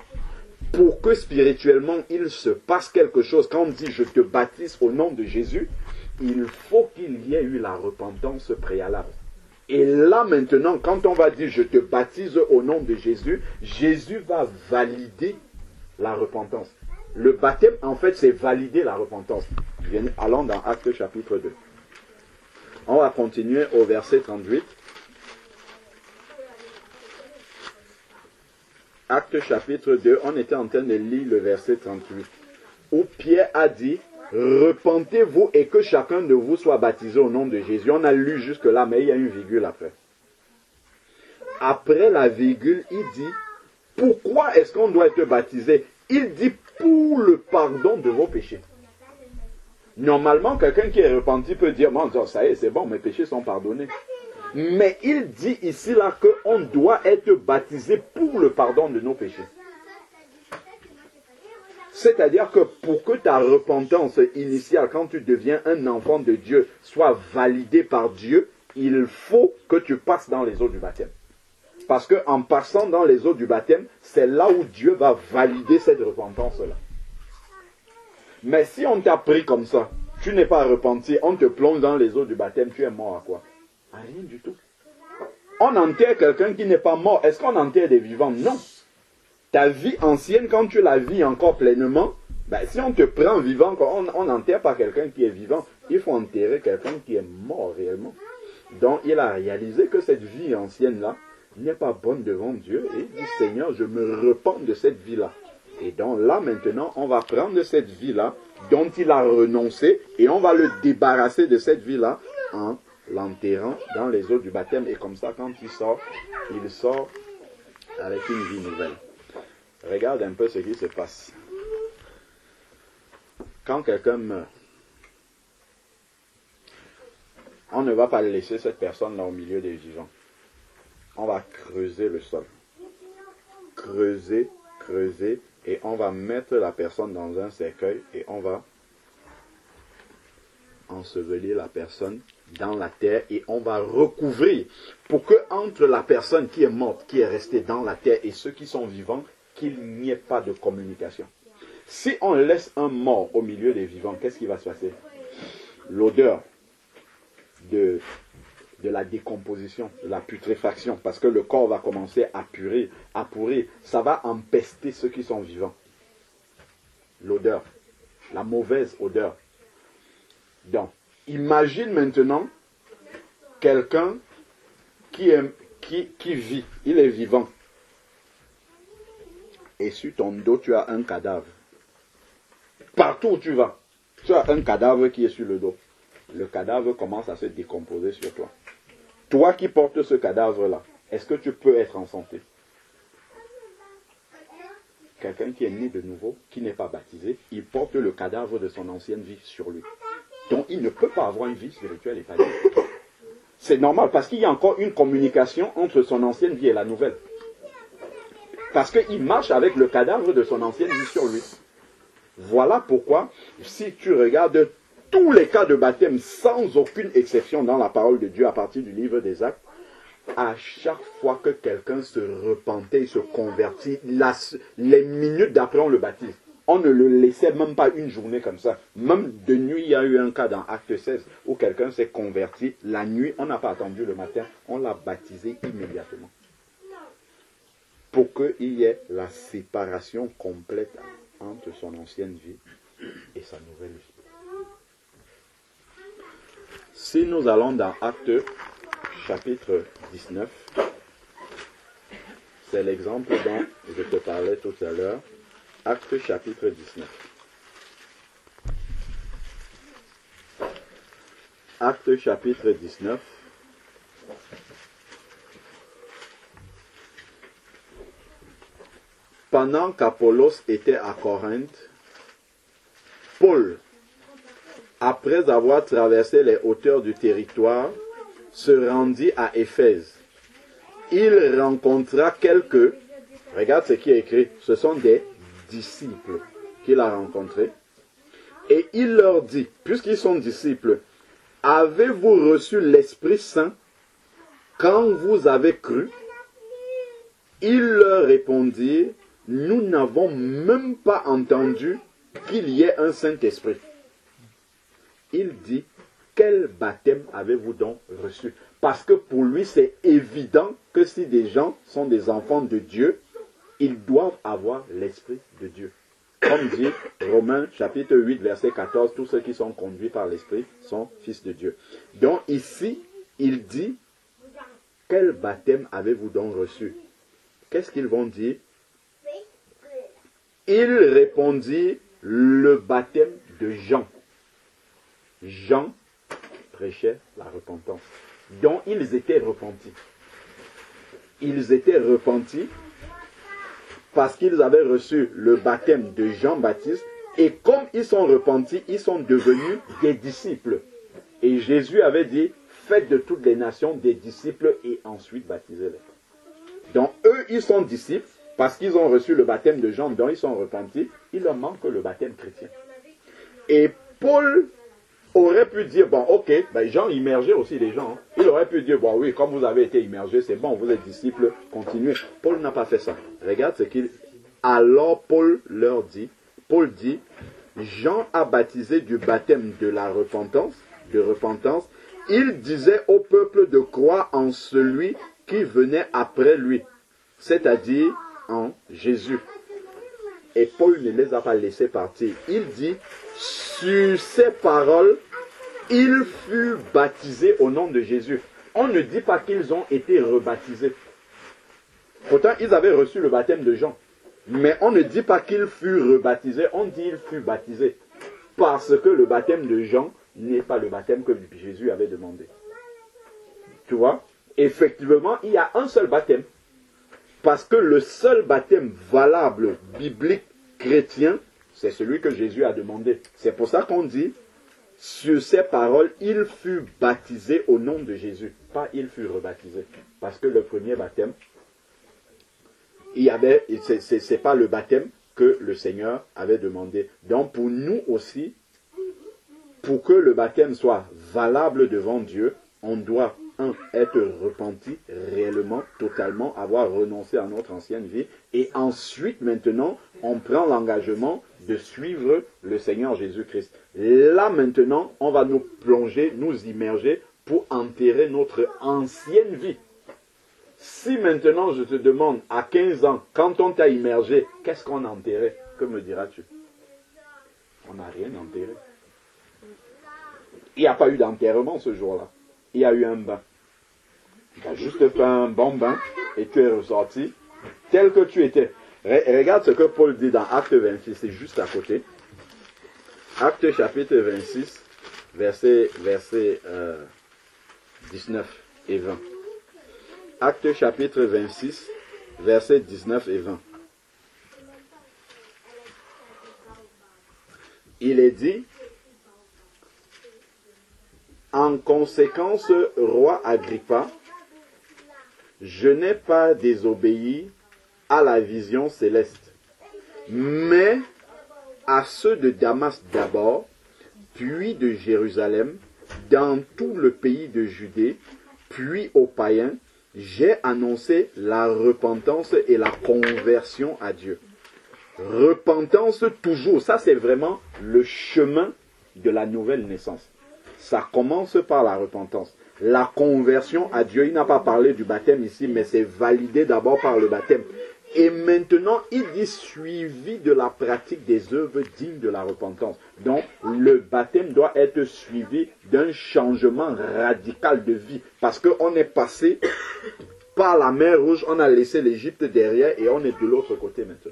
Pour que spirituellement, il se passe quelque chose, quand on dit « je te baptise au nom de Jésus », il faut qu'il y ait eu la repentance préalable. Et là maintenant, quand on va dire « je te baptise au nom de Jésus », Jésus va valider la repentance. Le baptême, en fait, c'est valider la repentance. Allons dans Actes chapitre 2. On va continuer au verset 38. Actes chapitre 2, on était en train de lire le verset 38. Où Pierre a dit, repentez-vous et que chacun de vous soit baptisé au nom de Jésus. On a lu jusque là, mais il y a une virgule après. Après la virgule, il dit, pourquoi est-ce qu'on doit être baptisé? Il dit, pour le pardon de vos péchés. Normalement, quelqu'un qui est repenti peut dire, bon, ça y est, c'est bon, mes péchés sont pardonnés. Mais il dit ici là qu'on doit être baptisé pour le pardon de nos péchés. C'est-à-dire que pour que ta repentance initiale, quand tu deviens un enfant de Dieu, soit validée par Dieu, il faut que tu passes dans les eaux du baptême. Parce qu'en passant dans les eaux du baptême, c'est là où Dieu va valider cette repentance-là. Mais si on t'a pris comme ça, tu n'es pas repenti, on te plonge dans les eaux du baptême, tu es mort à quoi? À rien du tout. On enterre quelqu'un qui n'est pas mort. Est-ce qu'on enterre des vivants? Non. Ta vie ancienne, quand tu la vis encore pleinement, si on te prend vivant, on n'enterre pas quelqu'un qui est vivant. Il faut enterrer quelqu'un qui est mort réellement. Donc il a réalisé que cette vie ancienne-là n'est pas bonne devant Dieu. Et il dit, Seigneur, je me repens de cette vie-là. Et donc là maintenant, on va prendre cette vie-là dont il a renoncé et on va le débarrasser de cette vie-là en l'enterrant dans les eaux du baptême. Et comme ça, quand il sort avec une vie nouvelle. Regarde un peu ce qui se passe. Quand quelqu'un meurt, on ne va pas laisser cette personne-là au milieu des vivants. On va creuser le sol. Creuser, et on va mettre la personne dans un cercueil et on va ensevelir la personne dans la terre et on va recouvrir pour que entre la personne qui est morte, qui est restée dans la terre et ceux qui sont vivants, qu'il n'y ait pas de communication. Si on laisse un mort au milieu des vivants, qu'est-ce qui va se passer? L'odeur de la décomposition, de la putréfaction, parce que le corps va commencer à pourrir, ça va empester ceux qui sont vivants. L'odeur, la mauvaise odeur. Donc, imagine maintenant quelqu'un qui vit, il est vivant. Et sur ton dos, tu as un cadavre. Partout où tu vas, tu as un cadavre qui est sur le dos. Le cadavre commence à se décomposer sur toi. Toi qui portes ce cadavre-là, est-ce que tu peux être en santé? Quelqu'un qui est né de nouveau, qui n'est pas baptisé, il porte le cadavre de son ancienne vie sur lui. Donc il ne peut pas avoir une vie spirituelle établie. C'est normal parce qu'il y a encore une communication entre son ancienne vie et la nouvelle. Parce qu'il marche avec le cadavre de son ancienne vie sur lui. Voilà pourquoi, si tu regardes tous les cas de baptême, sans aucune exception dans la parole de Dieu à partir du livre des Actes, à chaque fois que quelqu'un se repentait, se convertit, les minutes d'après on le baptise. On ne le laissait même pas une journée comme ça. Même de nuit, il y a eu un cas dans Acte 16 où quelqu'un s'est converti. La nuit, on n'a pas attendu le matin, on l'a baptisé immédiatement. Pour qu'il y ait la séparation complète entre son ancienne vie et sa nouvelle vie. Si nous allons dans Acte chapitre 19. C'est l'exemple dont je te parlais tout à l'heure. Actes chapitre 19. Actes chapitre 19. Pendant qu'Apollos était à Corinthe, Paul, après avoir traversé les hauteurs du territoire, se rendit à Éphèse. Il rencontra quelques, regarde ce qui est écrit, ce sont des disciples qu'il a rencontrés. Et il leur dit, puisqu'ils sont disciples, avez-vous reçu l'Esprit Saint quand vous avez cru? Ils leur répondirent, nous n'avons même pas entendu qu'il y ait un Saint-Esprit. Il dit, quel baptême avez-vous donc reçu? Parce que pour lui, c'est évident que si des gens sont des enfants de Dieu, ils doivent avoir l'Esprit de Dieu. Comme dit Romains chapitre 8, verset 14, tous ceux qui sont conduits par l'Esprit sont fils de Dieu. Donc ici, il dit, quel baptême avez-vous donc reçu? Qu'est-ce qu'ils vont dire? Il répondit, le baptême de Jean. Jean prêchait la repentance. Donc ils étaient repentis. Ils étaient repentis parce qu'ils avaient reçu le baptême de Jean-Baptiste. Et comme ils sont repentis, ils sont devenus des disciples. Et Jésus avait dit, faites de toutes les nations des disciples et ensuite baptisez-les. Donc eux, ils sont disciples parce qu'ils ont reçu le baptême de Jean, dont ils sont repentis. Il leur manque le baptême chrétien. Et Paul aurait pu dire, bon, ok, ben Jean immergeait aussi les gens. Hein. Il aurait pu dire, bon, oui, comme vous avez été immergés, c'est bon, vous êtes disciples, continuez. Paul n'a pas fait ça. Regarde ce qu'il... Alors Paul leur dit, Paul dit, Jean a baptisé du baptême de la repentance, Il disait au peuple de croire en celui qui venait après lui, c'est-à-dire en Jésus. Et Paul ne les a pas laissés partir. Il dit, sur ces paroles, il fut baptisé au nom de Jésus. On ne dit pas qu'ils ont été rebaptisés. Pourtant, ils avaient reçu le baptême de Jean. Mais on ne dit pas qu'il fut rebaptisé, on dit qu'il fut baptisé. Parce que le baptême de Jean n'est pas le baptême que Jésus avait demandé. Tu vois? Effectivement, il y a un seul baptême. Parce que le seul baptême valable, biblique, chrétien, c'est celui que Jésus a demandé. C'est pour ça qu'on dit, sur ces paroles, il fut baptisé au nom de Jésus. Pas il fut rebaptisé. Parce que le premier baptême, c'est pas le baptême que le Seigneur avait demandé. Donc pour nous aussi, pour que le baptême soit valable devant Dieu, on doit être repenti réellement, totalement, avoir renoncé à notre ancienne vie. Et ensuite, maintenant, on prend l'engagement de suivre le Seigneur Jésus-Christ. Là, maintenant, on va nous plonger, nous immerger pour enterrer notre ancienne vie. Si maintenant, je te demande, à 15 ans, quand on t'a immergé, qu'est-ce qu'on a enterré? Que me diras-tu? On n'a rien enterré. Il n'y a pas eu d'enterrement ce jour-là. Il y a eu un bain. Tu as juste fait un bon bain et tu es ressorti tel que tu étais. Regarde ce que Paul dit dans Acte 26, c'est juste à côté. Acte chapitre 26, versets 19 et 20. Acte chapitre 26, versets 19 et 20. Il est dit, en conséquence, roi Agrippa, je n'ai pas désobéi à la vision céleste, mais à ceux de Damas d'abord, puis de Jérusalem, dans tout le pays de Judée, puis aux païens, j'ai annoncé la repentance et la conversion à Dieu. Repentance toujours, ça c'est vraiment le chemin de la nouvelle naissance. Ça commence par la repentance. La conversion à Dieu, il n'a pas parlé du baptême ici, mais c'est validé d'abord par le baptême. Et maintenant, il dit suivi de la pratique des œuvres dignes de la repentance. Donc, le baptême doit être suivi d'un changement radical de vie. Parce qu'on est passé par la mer Rouge, on a laissé l'Égypte derrière et on est de l'autre côté maintenant.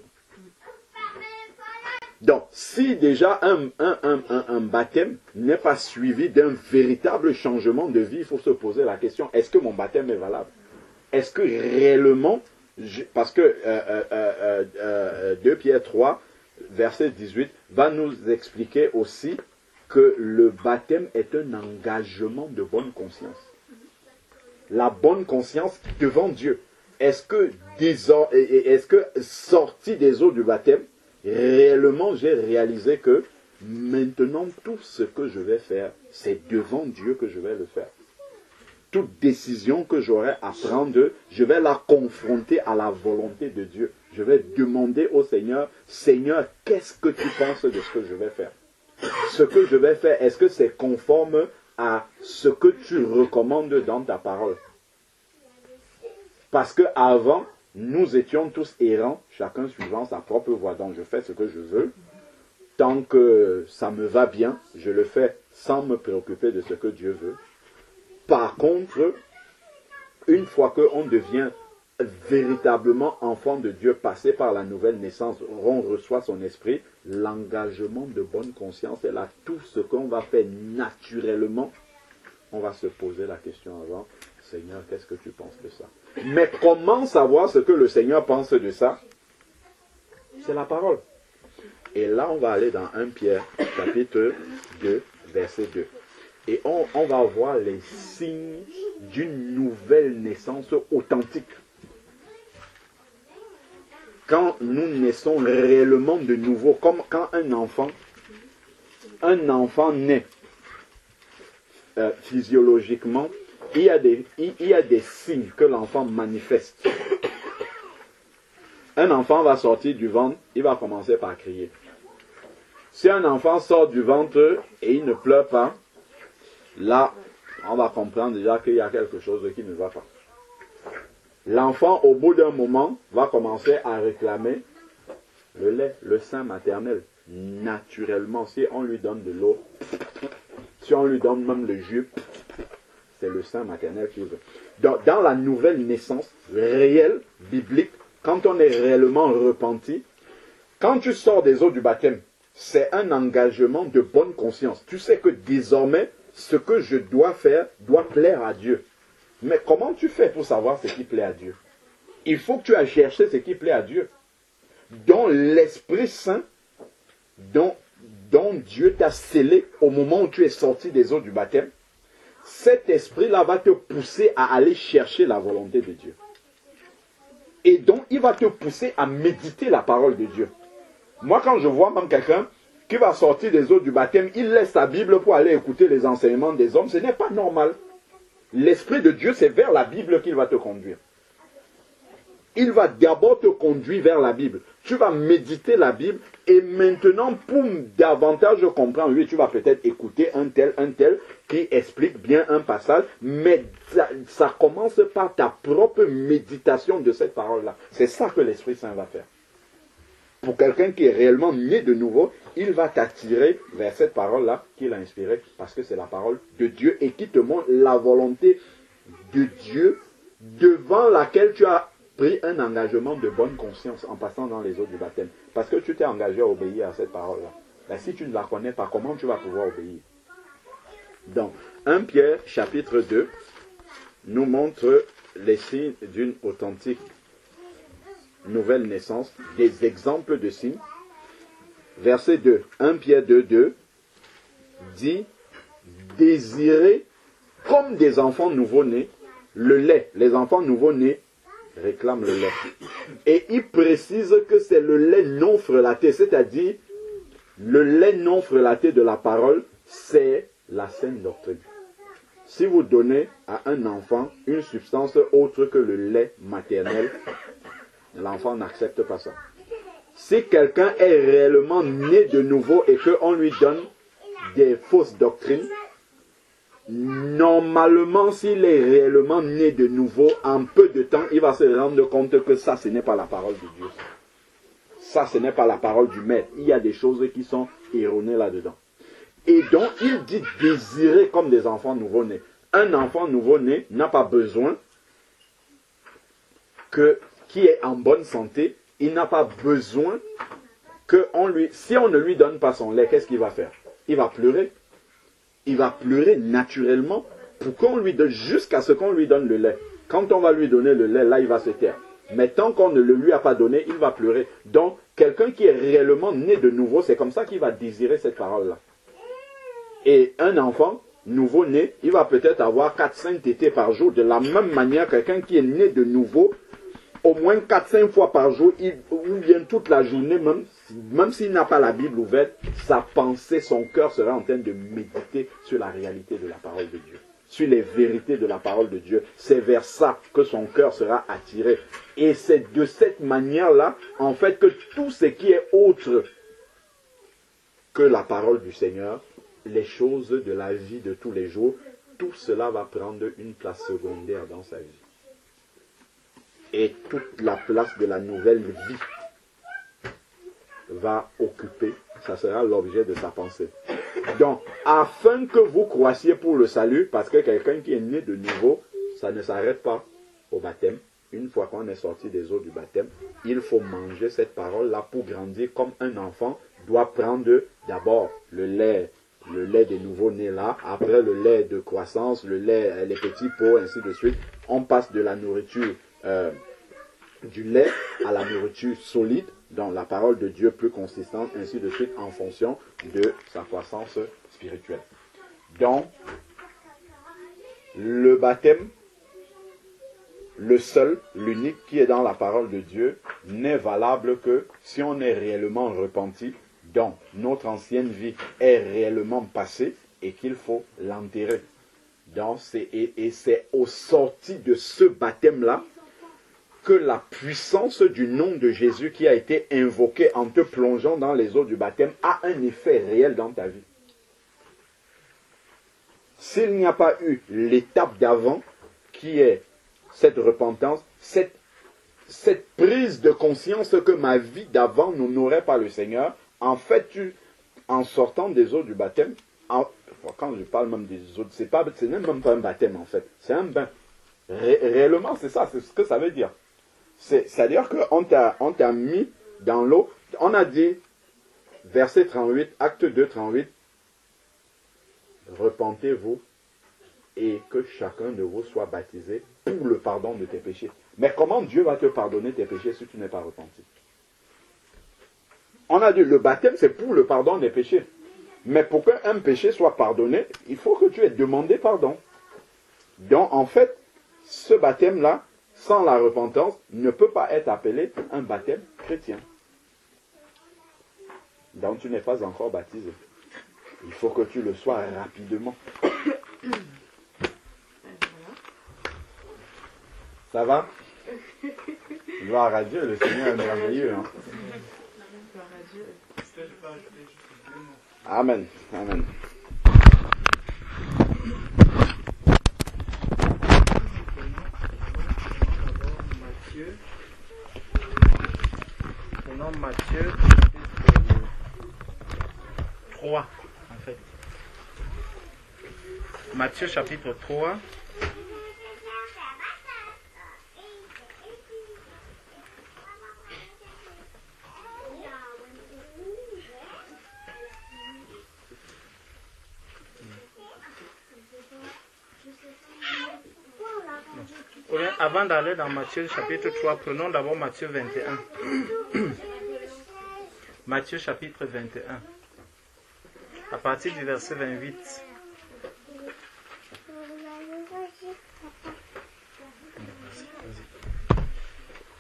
Donc, si déjà un baptême n'est pas suivi d'un véritable changement de vie, il faut se poser la question, est-ce que mon baptême est valable? Est-ce que réellement, parce que 2 Pierre 3, verset 18, va nous expliquer aussi que le baptême est un engagement de bonne conscience. La bonne conscience devant Dieu. Est-ce que sorti des eaux du baptême, réellement j'ai réalisé que maintenant tout ce que je vais faire, c'est devant Dieu que je vais le faire. Toute décision que j'aurai à prendre, je vais la confronter à la volonté de Dieu. Je vais demander au Seigneur, Seigneur, qu'est-ce que tu penses de ce que je vais faire? Ce que je vais faire, est-ce que c'est conforme à ce que tu recommandes dans ta parole? Parce qu'avant, nous étions tous errants, chacun suivant sa propre voie. Donc je fais ce que je veux. Tant que ça me va bien, je le fais sans me préoccuper de ce que Dieu veut. Par contre, une fois qu'on devient véritablement enfant de Dieu, passé par la nouvelle naissance, on reçoit son esprit, l'engagement de bonne conscience est là. Tout ce qu'on va faire naturellement, on va se poser la question avant, Seigneur, qu'est-ce que tu penses de ça? Mais comment savoir ce que le Seigneur pense de ça? C'est la parole. Et là, on va aller dans 1 Pierre, chapitre 2, verset 2. Et on va voir les signes d'une nouvelle naissance authentique. Quand nous naissons réellement de nouveau, comme quand un enfant naît physiologiquement, il y a des signes que l'enfant manifeste. Un enfant va sortir du ventre, il va commencer par crier. Si un enfant sort du ventre et il ne pleure pas, là, on va comprendre déjà qu'il y a quelque chose qui ne va pas. L'enfant, au bout d'un moment, va commencer à réclamer le lait, le sein maternel. Naturellement, si on lui donne de l'eau, si on lui donne même le jus, c'est le sein maternel qu'il veut. Dans la nouvelle naissance réelle, biblique, quand on est réellement repenti, quand tu sors des eaux du baptême, c'est un engagement de bonne conscience. Tu sais que désormais, ce que je dois faire doit plaire à Dieu. Mais comment tu fais pour savoir ce qui plaît à Dieu? Il faut que tu ailles chercher ce qui plaît à Dieu. Dont l'Esprit Saint, dont Dieu t'a scellé au moment où tu es sorti des eaux du baptême, cet esprit-là va te pousser à aller chercher la volonté de Dieu. Et donc, il va te pousser à méditer la parole de Dieu. Moi, quand je vois même quelqu'un qui va sortir des eaux du baptême, il laisse sa Bible pour aller écouter les enseignements des hommes, ce n'est pas normal. L'Esprit de Dieu, c'est vers la Bible qu'il va te conduire. Il va d'abord te conduire vers la Bible. Tu vas méditer la Bible et maintenant, pour davantage comprendre, oui, tu vas peut-être écouter un tel qui explique bien un passage, mais ça commence par ta propre méditation de cette parole-là. C'est ça que l'Esprit Saint va faire. Pour quelqu'un qui est réellement né de nouveau, il va t'attirer vers cette parole-là qu'il a inspirée parce que c'est la parole de Dieu et qui te montre la volonté de Dieu devant laquelle tu as pris un engagement de bonne conscience en passant dans les eaux du baptême. Parce que tu t'es engagé à obéir à cette parole-là. Ben, si tu ne la connais pas, comment tu vas pouvoir obéir? Donc, 1 Pierre, chapitre 2, nous montre les signes d'une authentique nouvelle naissance, des exemples de signes. Verset 2, 1 Pierre 2, 2, dit, désirez comme des enfants nouveau-nés le lait. Les enfants nouveau-nés réclament le lait. Et il précise que c'est le lait non frelaté, c'est-à-dire le lait non frelaté de la parole, c'est la saine doctrine. Si vous donnez à un enfant une substance autre que le lait maternel, l'enfant n'accepte pas ça. Si quelqu'un est réellement né de nouveau et qu'on lui donne des fausses doctrines, normalement, s'il est réellement né de nouveau, en peu de temps, il va se rendre compte que ça, ce n'est pas la parole de Dieu. Ça, ce n'est pas la parole du maître. Il y a des choses qui sont erronées là-dedans. Et donc, il dit désirer comme des enfants nouveau-nés. Un enfant nouveau-né n'a pas besoin qui est en bonne santé, il n'a pas besoin si on ne lui donne pas son lait, qu'est-ce qu'il va faire? Il va pleurer. Il va pleurer naturellement pour qu'on lui donne, jusqu'à ce qu'on lui donne le lait. Quand on va lui donner le lait, là, il va se taire. Mais tant qu'on ne le lui a pas donné, il va pleurer. Donc, quelqu'un qui est réellement né de nouveau, c'est comme ça qu'il va désirer cette parole-là. Et un enfant nouveau-né, il va peut-être avoir 4-5 tétés par jour. De la même manière, quelqu'un qui est né de nouveau, au moins 4-5 fois par jour, ou bien toute la journée, même s'il n'a pas la Bible ouverte, sa pensée, son cœur sera en train de méditer sur la réalité de la parole de Dieu, sur les vérités de la parole de Dieu. C'est vers ça que son cœur sera attiré. Et c'est de cette manière-là, en fait, que tout ce qui est autre que la parole du Seigneur, les choses de la vie de tous les jours, tout cela va prendre une place secondaire dans sa vie. Et toute la place de la nouvelle vie va occuper, ça sera l'objet de sa pensée. Donc, afin que vous croissiez pour le salut, parce que quelqu'un qui est né de nouveau, ça ne s'arrête pas au baptême. Une fois qu'on est sorti des eaux du baptême, il faut manger cette parole-là pour grandir comme un enfant doit prendre d'abord le lait des nouveaux-nés là, après le lait de croissance, les petits pots, ainsi de suite. On passe de la nourriture du lait à la nourriture solide, dans la parole de Dieu plus consistante, ainsi de suite, en fonction de sa croissance spirituelle. Donc, le baptême, le seul, l'unique qui est dans la parole de Dieu, n'est valable que si on est réellement repenti, donc notre ancienne vie est réellement passée et qu'il faut l'enterrer. Donc, c'est au sorti de ce baptême-là que la puissance du nom de Jésus qui a été invoqué en te plongeant dans les eaux du baptême a un effet réel dans ta vie. S'il n'y a pas eu l'étape d'avant, qui est cette repentance, cette prise de conscience que ma vie d'avant n'honorait pas le Seigneur, en fait, en sortant des eaux du baptême, quand je parle même des eaux, c'est même pas un baptême en fait, c'est un bain. Réellement, c'est ça, c'est ce que ça veut dire. C'est-à-dire qu'on t'a mis dans l'eau, on a dit, verset 38, acte 2, 38, repentez-vous et que chacun de vous soit baptisé pour le pardon de tes péchés. Mais comment Dieu va te pardonner tes péchés si tu n'es pas repenti? On a dit, le baptême, c'est pour le pardon des péchés. Mais pour qu'un péché soit pardonné, il faut que tu aies demandé pardon. Donc, en fait, ce baptême-là, sans la repentance, ne peut pas être appelé un baptême chrétien. Donc, tu n'es pas encore baptisé. Il faut que tu le sois rapidement. Ça va? Gloire à Dieu, le Seigneur est merveilleux. Hein? Amen. Amen. Prenons Matthieu 3, en fait. Matthieu chapitre 3. Avant d'aller dans Matthieu chapitre 3, prenons d'abord Matthieu 21. Matthieu chapitre 21. À partir du verset 28.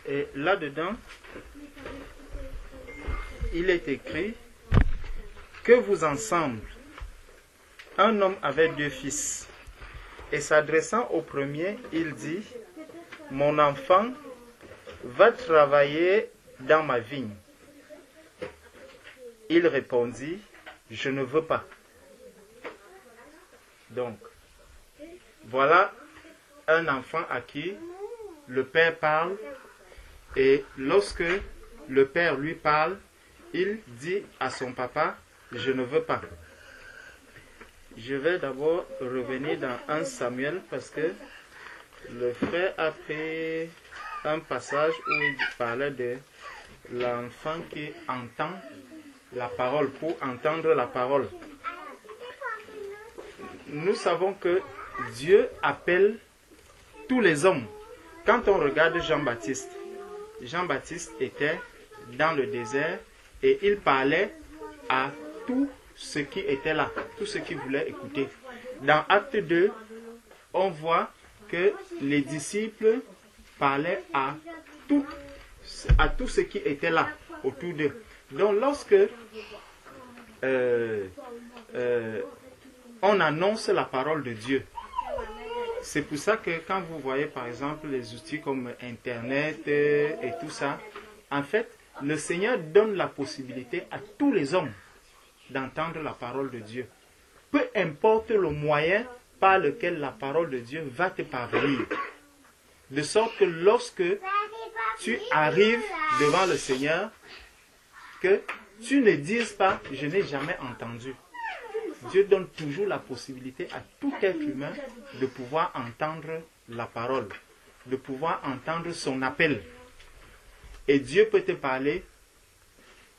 Et là-dedans, il est écrit que vous ensemble, un homme avait 2 fils. Et s'adressant au premier, il dit: mon enfant va travailler dans ma vigne. Il répondit: je ne veux pas. Donc, Voilà un enfant à qui le père parle, et lorsque le père lui parle, il dit à son papa, je ne veux pas. Je vais d'abord revenir dans 1 Samuel parce que le frère a pris un passage où il parlait de l'enfant qui entend la parole, pour entendre la parole. Nous savons que Dieu appelle tous les hommes. Quand on regarde Jean-Baptiste, Jean-Baptiste était dans le désert et il parlait à tous ceux qui étaient là, tous ceux qui voulaient écouter. Dans Acte 2, on voit que les disciples parlaient à tous ceux qui étaient là, autour d'eux. Donc lorsque on annonce la parole de Dieu, c'est pour ça que quand vous voyez par exemple les outils comme Internet et tout ça, en fait, le Seigneur donne la possibilité à tous les hommes d'entendre la parole de Dieu. Peu importe le moyen par lequel la parole de Dieu va te parvenir. De sorte que lorsque tu arrives devant le Seigneur, que tu ne dises pas « je n'ai jamais entendu ». Dieu donne toujours la possibilité à tout être humain de pouvoir entendre la parole, de pouvoir entendre son appel. Et Dieu peut te parler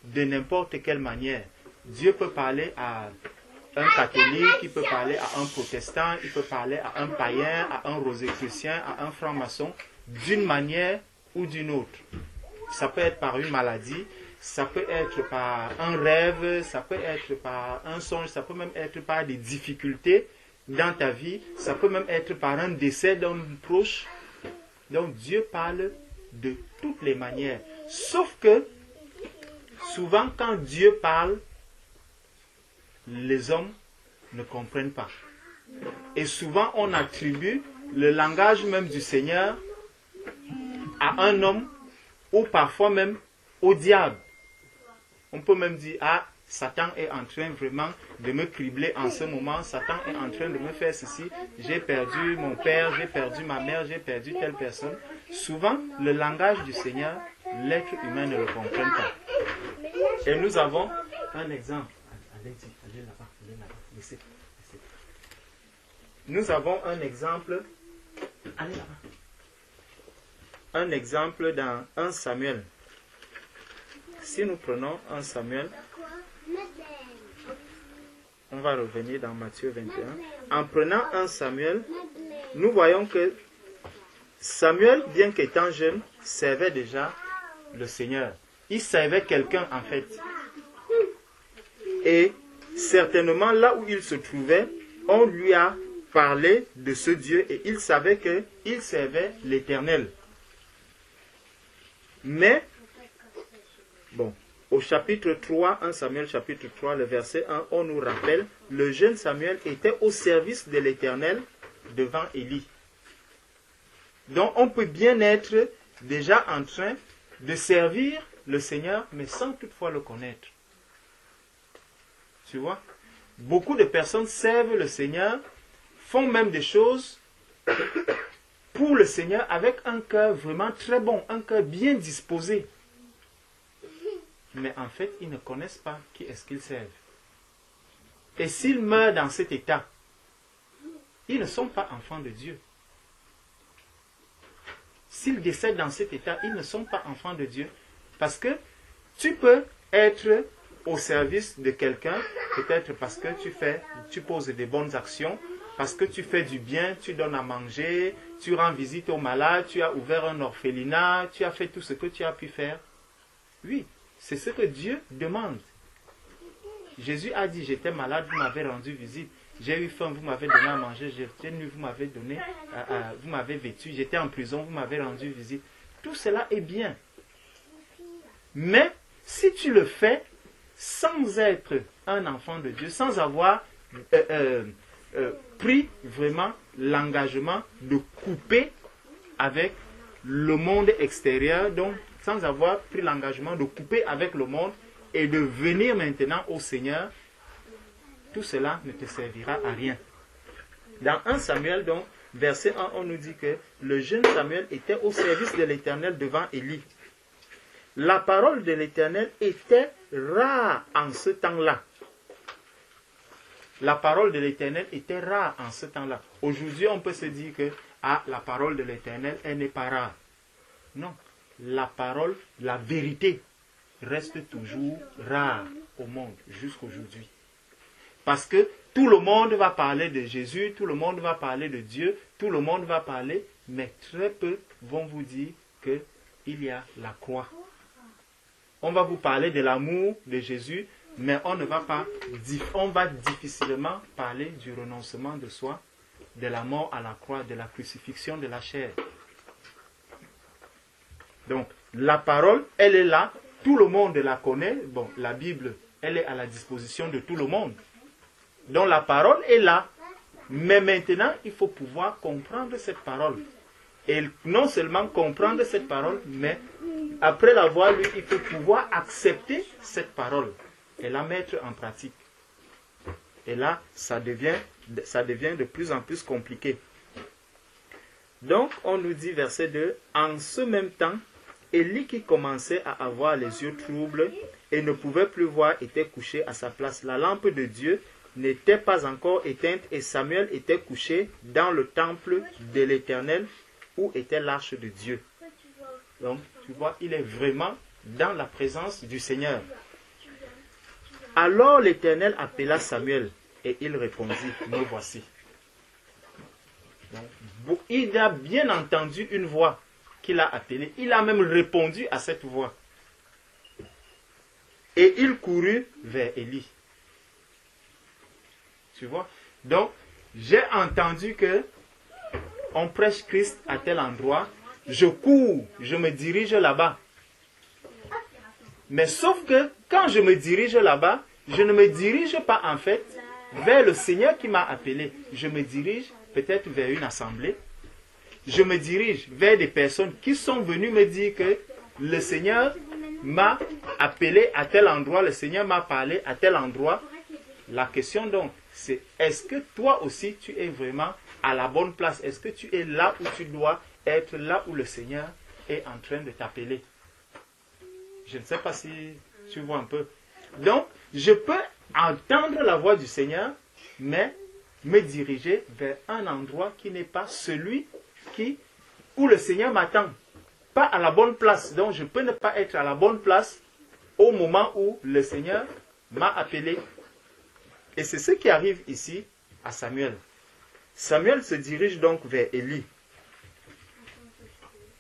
de n'importe quelle manière. Dieu peut parler à un catholique, il peut parler à un protestant, il peut parler à un païen, à un rosicrucien, à un franc-maçon, d'une manière ou d'une autre. Ça peut être par une maladie, ça peut être par un rêve, ça peut être par un songe, ça peut même être par des difficultés dans ta vie, ça peut même être par un décès d'un proche. Donc Dieu parle de toutes les manières. Sauf que, souvent quand Dieu parle, les hommes ne comprennent pas. Et souvent on attribue le langage même du Seigneur à un homme ou parfois même au diable. On peut même dire, ah, Satan est en train vraiment de me cribler en ce moment, Satan est en train de me faire ceci, j'ai perdu mon père, j'ai perdu ma mère, j'ai perdu telle personne. Souvent, le langage du Seigneur, l'être humain ne le comprend pas. Et nous avons un exemple. Allez là-bas, laissez. Nous avons un exemple. Allez là-bas. Un exemple dans 1 Samuel. Si nous prenons 1 Samuel, on va revenir dans Matthieu 21. En prenant 1 Samuel, nous voyons que Samuel, bien qu'étant jeune, servait déjà le Seigneur. Il servait quelqu'un en fait. Et certainement là où il se trouvait, on lui a parlé de ce Dieu et il savait qu'il servait l'Éternel. Mais, bon, au chapitre 3, 1 Samuel chapitre 3, le verset 1, on nous rappelle, le jeune Samuel était au service de l'Éternel devant Élie. Donc on peut bien être déjà en train de servir le Seigneur, mais sans toutefois le connaître. Tu vois? Beaucoup de personnes servent le Seigneur, font même des choses pour le Seigneur avec un cœur vraiment très bon, un cœur bien disposé. Mais en fait, ils ne connaissent pas qui est-ce qu'ils servent. Et s'ils meurent dans cet état, ils ne sont pas enfants de Dieu. S'ils décèdent dans cet état, ils ne sont pas enfants de Dieu. Parce que tu peux être au service de quelqu'un, peut-être parce que tu poses des bonnes actions, parce que tu fais du bien, tu donnes à manger, tu rends visite aux malades, tu as ouvert un orphelinat, tu as fait tout ce que tu as pu faire. Oui, c'est ce que Dieu demande. Jésus a dit, j'étais malade, vous m'avez rendu visite. J'ai eu faim, vous m'avez donné à manger. J'étais nu, vous m'avez donné, vous m'avez vêtu. J'étais en prison, vous m'avez rendu visite. Tout cela est bien. Mais si tu le fais sans être un enfant de Dieu, sans avoir pris vraiment l'engagement de couper avec le monde extérieur, donc sans avoir pris l'engagement de couper avec le monde et de venir maintenant au Seigneur, tout cela ne te servira à rien. Dans 1 Samuel, donc, verset 1, on nous dit que le jeune Samuel était au service de l'Éternel devant Élie. La parole de l'Éternel était rare en ce temps-là. La parole de l'Éternel était rare en ce temps-là. Aujourd'hui, on peut se dire que la parole de l'Éternel, elle n'est pas rare. Non, la parole, la vérité reste toujours rare au monde jusqu'aujourd'hui. Parce que tout le monde va parler de Jésus, tout le monde va parler de Dieu, tout le monde va parler, mais très peu vont vous dire qu'il y a la croix. On va vous parler de l'amour de Jésus, mais on va difficilement parler du renoncement de soi, de la mort à la croix, de la crucifixion de la chair. Donc, la parole, elle est là, tout le monde la connaît. Bon, la Bible, elle est à la disposition de tout le monde. Donc, la parole est là, mais maintenant, il faut pouvoir comprendre cette parole. Et non seulement comprendre cette parole, mais après l'avoir lu, il faut pouvoir accepter cette parole et la mettre en pratique. Et là, ça devient de plus en plus compliqué. Donc, on nous dit, verset 2, « En ce même temps, Élie qui commençait à avoir les yeux troubles et ne pouvait plus voir était couché à sa place. La lampe de Dieu n'était pas encore éteinte et Samuel était couché dans le temple de l'Éternel où était l'arche de Dieu. » Donc, tu vois, il est vraiment dans la présence du Seigneur. Alors l'Éternel appela Samuel et il répondit, « Me voici. » Donc, il a bien entendu une voix qu'il a appelée. Il a même répondu à cette voix. Et il courut vers Élie. Tu vois? Donc, j'ai entendu que on prêche Christ à tel endroit. Je cours, je me dirige là-bas. Mais sauf que quand je me dirige là-bas, je ne me dirige pas en fait vers le Seigneur qui m'a appelé. Je me dirige peut-être vers une assemblée. Je me dirige vers des personnes qui sont venues me dire que le Seigneur m'a appelé à tel endroit, le Seigneur m'a parlé à tel endroit. La question donc, c'est est-ce que toi aussi tu es vraiment à la bonne place? Est-ce que tu es là où tu dois être, là où le Seigneur est en train de t'appeler? Je ne sais pas si tu vois un peu. Donc, je peux entendre la voix du Seigneur, mais me diriger vers un endroit qui n'est pas celui où le Seigneur m'attend. Pas à la bonne place. Donc, je peux ne pas être à la bonne place au moment où le Seigneur m'a appelé. Et c'est ce qui arrive ici à Samuel. Samuel se dirige donc vers Élie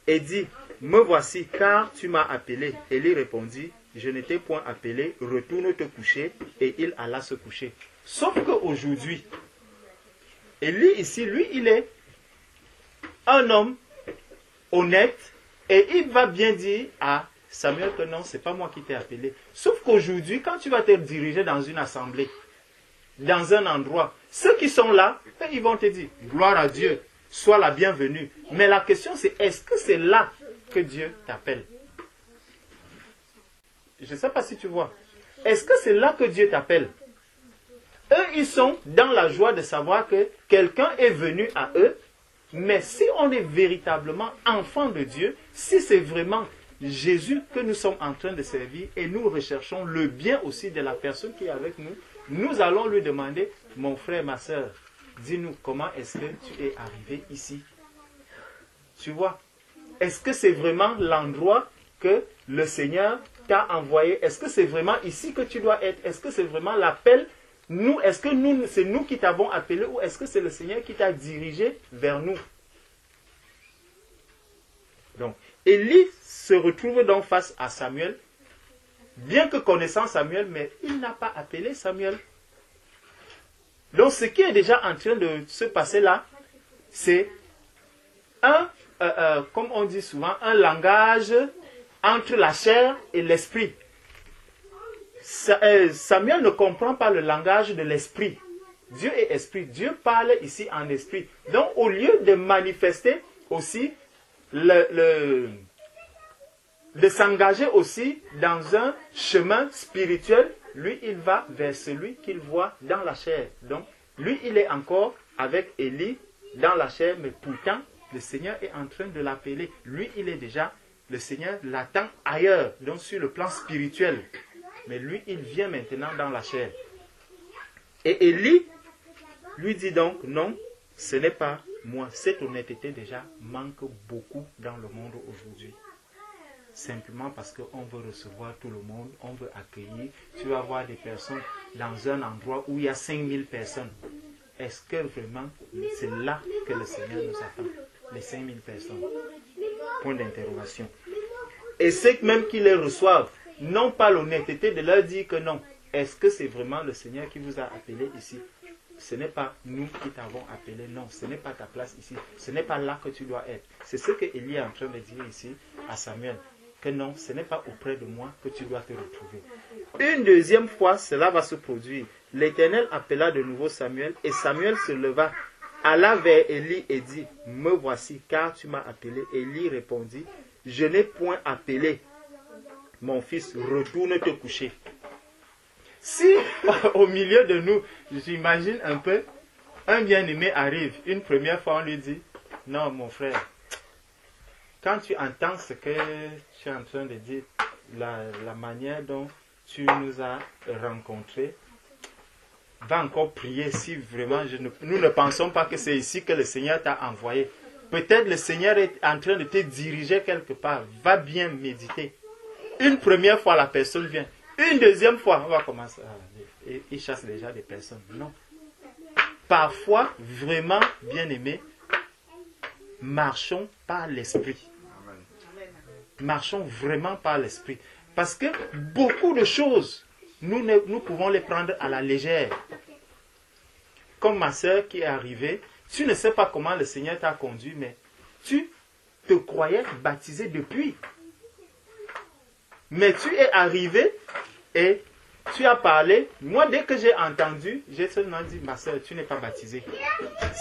et dit, « Me voici, car tu m'as appelé. » Élie répondit, « Je ne t'ai point appelé, retourne te coucher. » Et il alla se coucher. Sauf qu'aujourd'hui, Élie ici, lui, il est un homme honnête et il va bien dire à Samuel que non, ce n'est pas moi qui t'ai appelé. Sauf qu'aujourd'hui, quand tu vas te diriger dans une assemblée, dans un endroit, ceux qui sont là, ils vont te dire, gloire à Dieu, sois la bienvenue. Mais la question c'est, est-ce que c'est là que Dieu t'appelle? Je ne sais pas si tu vois. Est-ce que c'est là que Dieu t'appelle? Eux, ils sont dans la joie de savoir que quelqu'un est venu à eux. Mais si on est véritablement enfant de Dieu, si c'est vraiment Jésus que nous sommes en train de servir et nous recherchons le bien aussi de la personne qui est avec nous, nous allons lui demander, mon frère, ma soeur, dis-nous comment est-ce que tu es arrivé ici? Tu vois? Est-ce que c'est vraiment l'endroit que le Seigneur t'a envoyé? Est-ce que c'est vraiment ici que tu dois être? Est-ce que c'est vraiment l'appel? Est-ce que c'est nous qui t'avons appelé ou est-ce que c'est le Seigneur qui t'a dirigé vers nous? Donc, Élie se retrouve donc face à Samuel, bien que connaissant Samuel, mais il n'a pas appelé Samuel. Donc, ce qui est déjà en train de se passer là, c'est comme on dit souvent, un langage entre la chair et l'esprit. Samuel ne comprend pas le langage de l'esprit. Dieu est esprit. Dieu parle ici en esprit. Donc, au lieu de manifester aussi, de s'engager aussi dans un chemin spirituel, lui, il va vers celui qu'il voit dans la chair. Donc, lui, il est encore avec Élie dans la chair, mais pourtant, le Seigneur est en train de l'appeler. Lui, il est déjà, le Seigneur l'attend ailleurs, donc sur le plan spirituel. Mais lui, il vient maintenant dans la chair. Et Élie lui dit donc, non, ce n'est pas moi. Cette honnêteté déjà manque beaucoup dans le monde aujourd'hui. Simplement parce qu'on veut recevoir tout le monde, on veut accueillir. Tu vas voir des personnes dans un endroit où il y a 5000 personnes. Est-ce que vraiment c'est là que le Seigneur nous attend? Les 5000 personnes. Point d'interrogation. Et ceux même qui les reçoivent n'ont pas l'honnêteté de leur dire que non. Est-ce que c'est vraiment le Seigneur qui vous a appelé ici? Ce n'est pas nous qui t'avons appelé, non. Ce n'est pas ta place ici. Ce n'est pas là que tu dois être. C'est ce que Élie est en train de dire ici à Samuel. Que non, ce n'est pas auprès de moi que tu dois te retrouver. Une deuxième fois, cela va se produire. L'Éternel appela de nouveau Samuel et Samuel se leva, alla vers Élie et dit, me voici, car tu m'as appelé. Élie répondit, je n'ai point appelé. Mon fils, retourne te coucher. Si au milieu de nous, j'imagine un peu, un bien-aimé arrive, une première fois on lui dit, non mon frère, quand tu entends ce que tu es en train de dire, la manière dont tu nous as rencontrés, va encore prier si vraiment nous ne pensons pas que c'est ici que le Seigneur t'a envoyé. Peut-être le Seigneur est en train de te diriger quelque part. Va bien méditer. Une première fois, la personne vient. Une deuxième fois, on va commencer. Il chasse déjà des personnes. Non. Parfois, vraiment, bien-aimés, marchons par l'esprit. Marchons vraiment par l'esprit. Parce que beaucoup de choses, nous pouvons les prendre à la légère. Comme ma soeur qui est arrivée, tu ne sais pas comment le Seigneur t'a conduit, mais tu te croyais baptisé depuis. Mais tu es arrivé et tu as parlé. Moi, dès que j'ai entendu, j'ai seulement dit, ma soeur, tu n'es pas baptisée.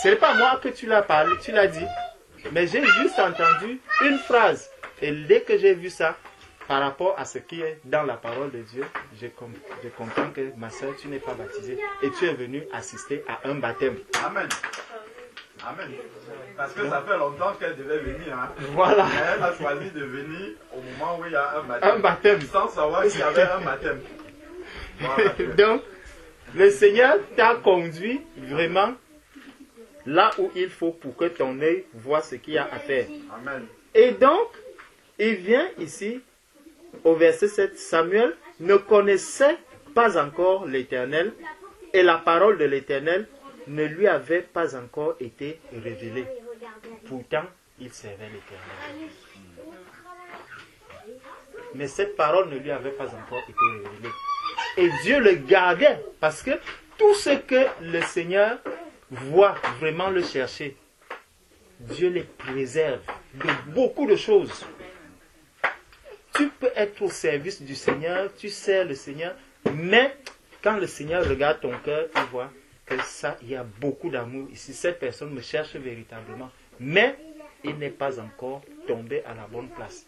Ce n'est pas moi que tu l'as parlé, tu l'as dit. Mais j'ai juste entendu une phrase. Et dès que j'ai vu ça, par rapport à ce qui est dans la parole de Dieu, je comprends que ma soeur, tu n'es pas baptisée. Et tu es venu assister à un baptême. Amen. Amen. Parce que ça fait longtemps qu'elle devait venir. Hein. Voilà. Mais elle a choisi de venir au moment où il y a un baptême. Un baptême. Sans savoir qu'il y avait un baptême. Voilà. Donc, le Seigneur t'a conduit vraiment là où il faut pour que ton œil voit ce qu'il y a à faire. Amen. Et donc, il vient ici, au verset 7, Samuel ne connaissait pas encore l'Éternel et la parole de l'Éternel ne lui avait pas encore été révélée. Pourtant, il servait l'Éternel. Mais cette parole ne lui avait pas encore été révélée. Et Dieu le gardait parce que tout ce que le Seigneur voit vraiment le chercher, Dieu les préserve de beaucoup de choses. Tu peux être au service du Seigneur, tu sers le Seigneur, mais quand le Seigneur regarde ton cœur, il voit que ça, il y a beaucoup d'amour ici. Cette personne me cherche véritablement, mais il n'est pas encore tombé à la bonne place.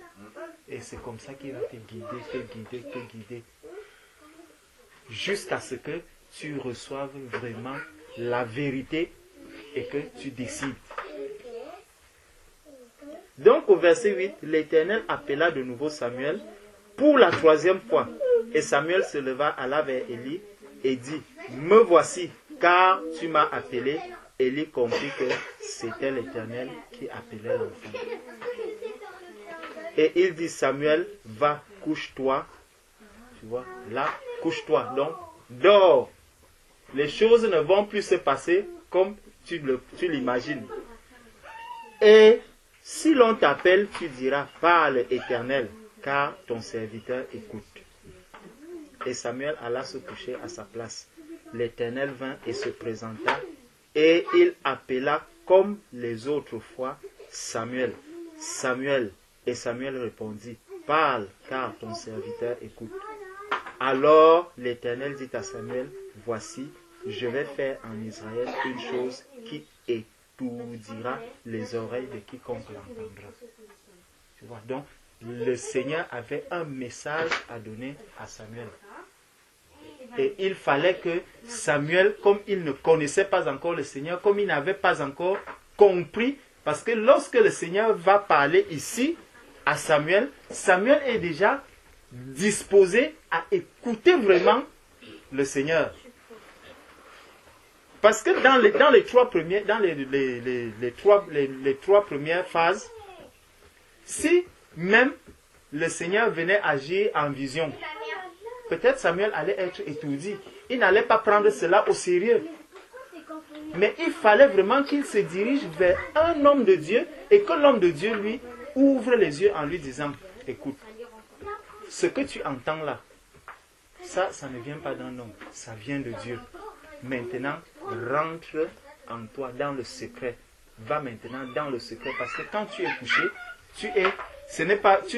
Et c'est comme ça qu'il va te guider, jusqu'à ce que tu reçoives vraiment la vérité et que tu décides. Donc au verset 8, l'Éternel appela de nouveau Samuel pour la troisième fois. Et Samuel se leva, alla vers Élie et dit, me voici, car tu m'as appelé. Élie comprit que c'était l'Éternel qui appelait l'enfant. Et il dit, Samuel, va, couche-toi. Tu vois, là, couche-toi. Donc, dors. Les choses ne vont plus se passer comme tu l'imagines. Et si l'on t'appelle, tu diras, parle Éternel, car ton serviteur écoute. Et Samuel alla se coucher à sa place. L'Éternel vint et se présenta, et il appela comme les autres fois Samuel. Samuel. Et Samuel répondit, parle, car ton serviteur écoute. Alors l'Éternel dit à Samuel, voici, je vais faire en Israël une chose qui étourdira les oreilles de quiconque l'entendra. Tu vois, donc le Seigneur avait un message à donner à Samuel. Et il fallait que Samuel, comme il ne connaissait pas encore le Seigneur, comme il n'avait pas encore compris, parce que lorsque le Seigneur va parler ici à Samuel, Samuel est déjà disposé à écouter vraiment le Seigneur. Parce que dans les trois premières phases, si même le Seigneur venait agir en vision, peut-être Samuel allait être étourdi. Il n'allait pas prendre cela au sérieux. Mais il fallait vraiment qu'il se dirige vers un homme de Dieu et que l'homme de Dieu lui ouvre les yeux en lui disant, écoute, ce que tu entends là, ça ne vient pas d'un homme, ça vient de Dieu. Maintenant, rentre en toi dans le secret. Va maintenant dans le secret. Parce que quand tu es couché, tu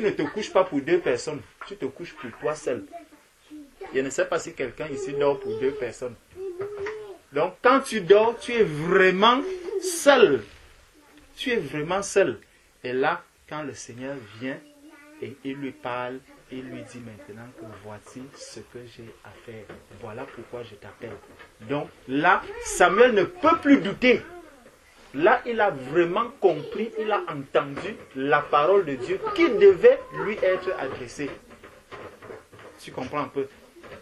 ne te couches pas pour deux personnes. Tu te couches pour toi seul. Je ne sais pas si quelqu'un ici dort pour deux personnes. Donc, quand tu dors, tu es vraiment seul. Tu es vraiment seul. Et là, quand le Seigneur vient et il lui parle, il lui dit maintenant que voici ce que j'ai à faire. Voilà pourquoi je t'appelle. Donc là, Samuel ne peut plus douter. Là, il a vraiment compris, il a entendu la parole de Dieu qui devait lui être adressée. Tu comprends un peu?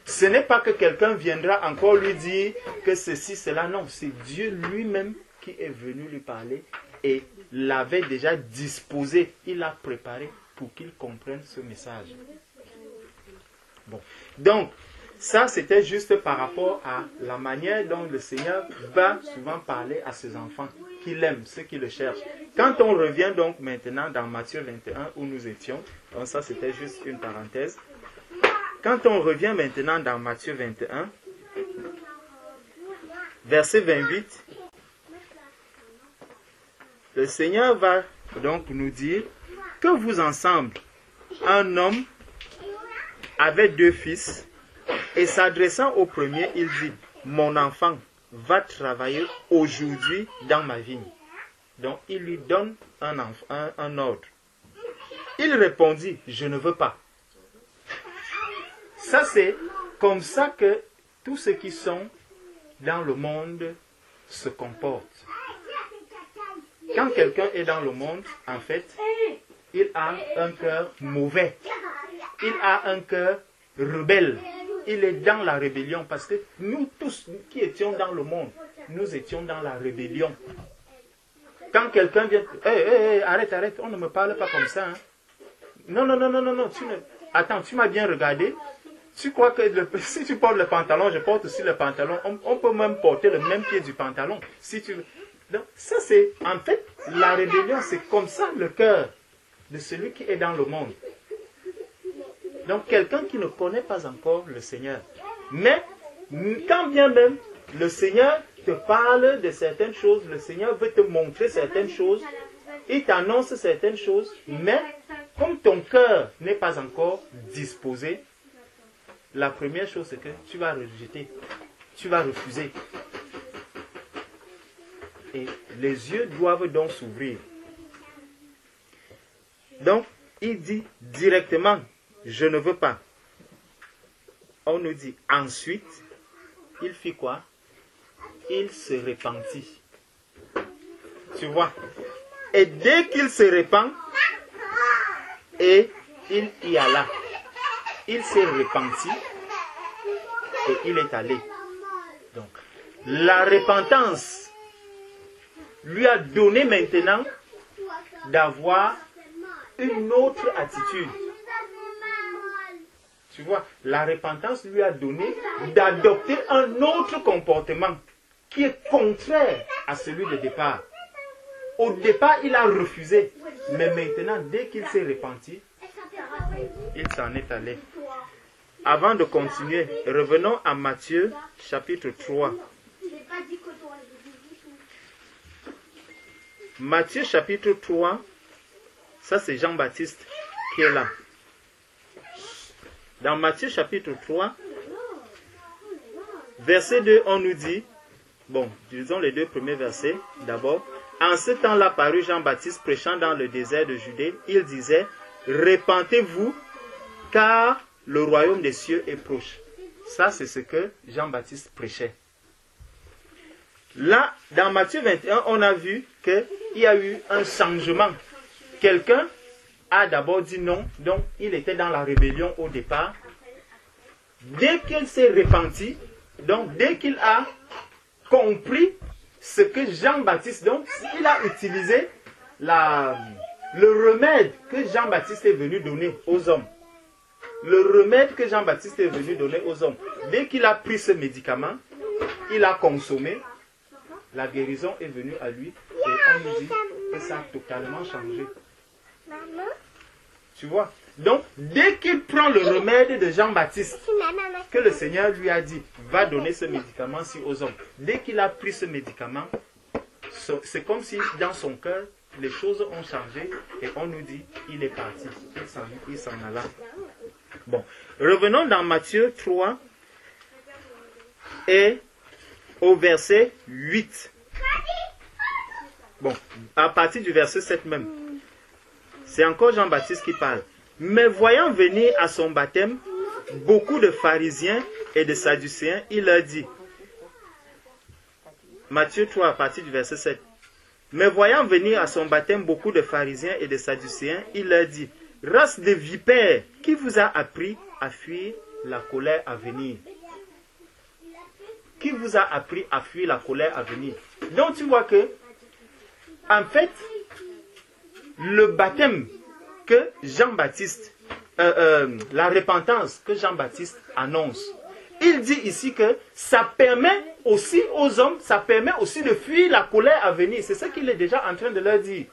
Ce n'est pas que quelqu'un viendra encore lui dire que ceci, cela. Non, c'est Dieu lui-même qui est venu lui parler et l'avait déjà disposé. Il l'a préparé pour qu'il comprenne ce message. Bon. Donc, ça c'était juste par rapport à la manière dont le Seigneur va souvent parler à ses enfants, qu'il aime, ceux qui le cherchent. Quand on revient donc maintenant dans Matthieu 21 où nous étions, donc ça c'était juste une parenthèse. Quand on revient maintenant dans Matthieu 21, verset 28, le Seigneur va donc nous dire que vous ensemble, un homme avait deux fils, et s'adressant au premier, il dit, mon enfant va travailler aujourd'hui dans ma vigne. Donc il lui donne un ordre. Il répondit, je ne veux pas. Ça c'est comme ça que tous ceux qui sont dans le monde se comportent. Quand quelqu'un est dans le monde, en fait, il a un cœur mauvais. Il a un cœur rebelle. Il est dans la rébellion parce que nous tous qui étions dans le monde, nous étions dans la rébellion. Quand quelqu'un vient, arrête, on ne me parle pas comme ça. Hein. Non, attends, tu m'as bien regardé. Tu crois que si tu portes le pantalon, je porte aussi le pantalon. On peut même porter le même pied du pantalon. Si tu... Donc, ça c'est, en fait, la rébellion, c'est comme ça le cœur de celui qui est dans le monde. Donc, quelqu'un qui ne connaît pas encore le Seigneur. Mais, quand bien même, le Seigneur te parle de certaines choses, le Seigneur veut te montrer certaines choses, il t'annonce certaines choses, mais, comme ton cœur n'est pas encore disposé, la première chose, c'est que tu vas rejeter, tu vas refuser. Et les yeux doivent donc s'ouvrir. Donc, il dit directement, je ne veux pas. On nous dit, ensuite, il fit quoi? Il se repentit. Tu vois? Et dès qu'il se repent, et il y alla. Il s'est repenti et il est allé. Donc, la repentance lui a donné maintenant d'avoir une autre attitude. Tu vois, la repentance lui a donné d'adopter un autre comportement qui est contraire à celui de départ. Au départ, il a refusé. Mais maintenant, dès qu'il s'est repenti, il s'en est allé. Avant de continuer, revenons à Matthieu chapitre 3. Matthieu chapitre 3, ça c'est Jean-Baptiste qui est là. Dans Matthieu chapitre 3, verset 2, on nous dit, bon, disons les deux premiers versets d'abord. En ce temps-là parut Jean-Baptiste prêchant dans le désert de Judée. Il disait, repentez-vous, car le royaume des cieux est proche. Ça, c'est ce que Jean-Baptiste prêchait. Là, dans Matthieu 21, on a vu qu'il y a eu un changement. Quelqu'un a d'abord dit non, donc il était dans la rébellion au départ. Dès qu'il s'est repenti, donc dès qu'il a compris ce que Jean-Baptiste, donc il a utilisé le remède que Jean-Baptiste est venu donner aux hommes. Le remède que Jean-Baptiste est venu donner aux hommes. Dès qu'il a pris ce médicament, il a consommé, la guérison est venue à lui et on nous dit que ça a totalement changé. Tu vois? Donc, dès qu'il prend le remède de Jean-Baptiste, que le Seigneur lui a dit, va donner ce médicament-ci aux hommes. Dès qu'il a pris ce médicament, c'est comme si dans son cœur, les choses ont changé et on nous dit, il est parti, il s'en alla. Bon, revenons dans Matthieu 3 et au verset 8. Bon, à partir du verset 7 même. C'est encore Jean-Baptiste qui parle. Mais voyant venir à son baptême beaucoup de pharisiens et de sadducéens, il leur dit, Matthieu 3 à partir du verset 7. Mais voyant venir à son baptême beaucoup de pharisiens et de sadducéens, il leur dit, race de vipères, qui vous a appris à fuir la colère à venir? Qui vous a appris à fuir la colère à venir? Donc tu vois que, en fait, le baptême que Jean-Baptiste, la repentance que Jean-Baptiste annonce, il dit ici que ça permet aussi aux hommes, ça permet aussi de fuir la colère à venir. C'est ce qu'il est déjà en train de leur dire.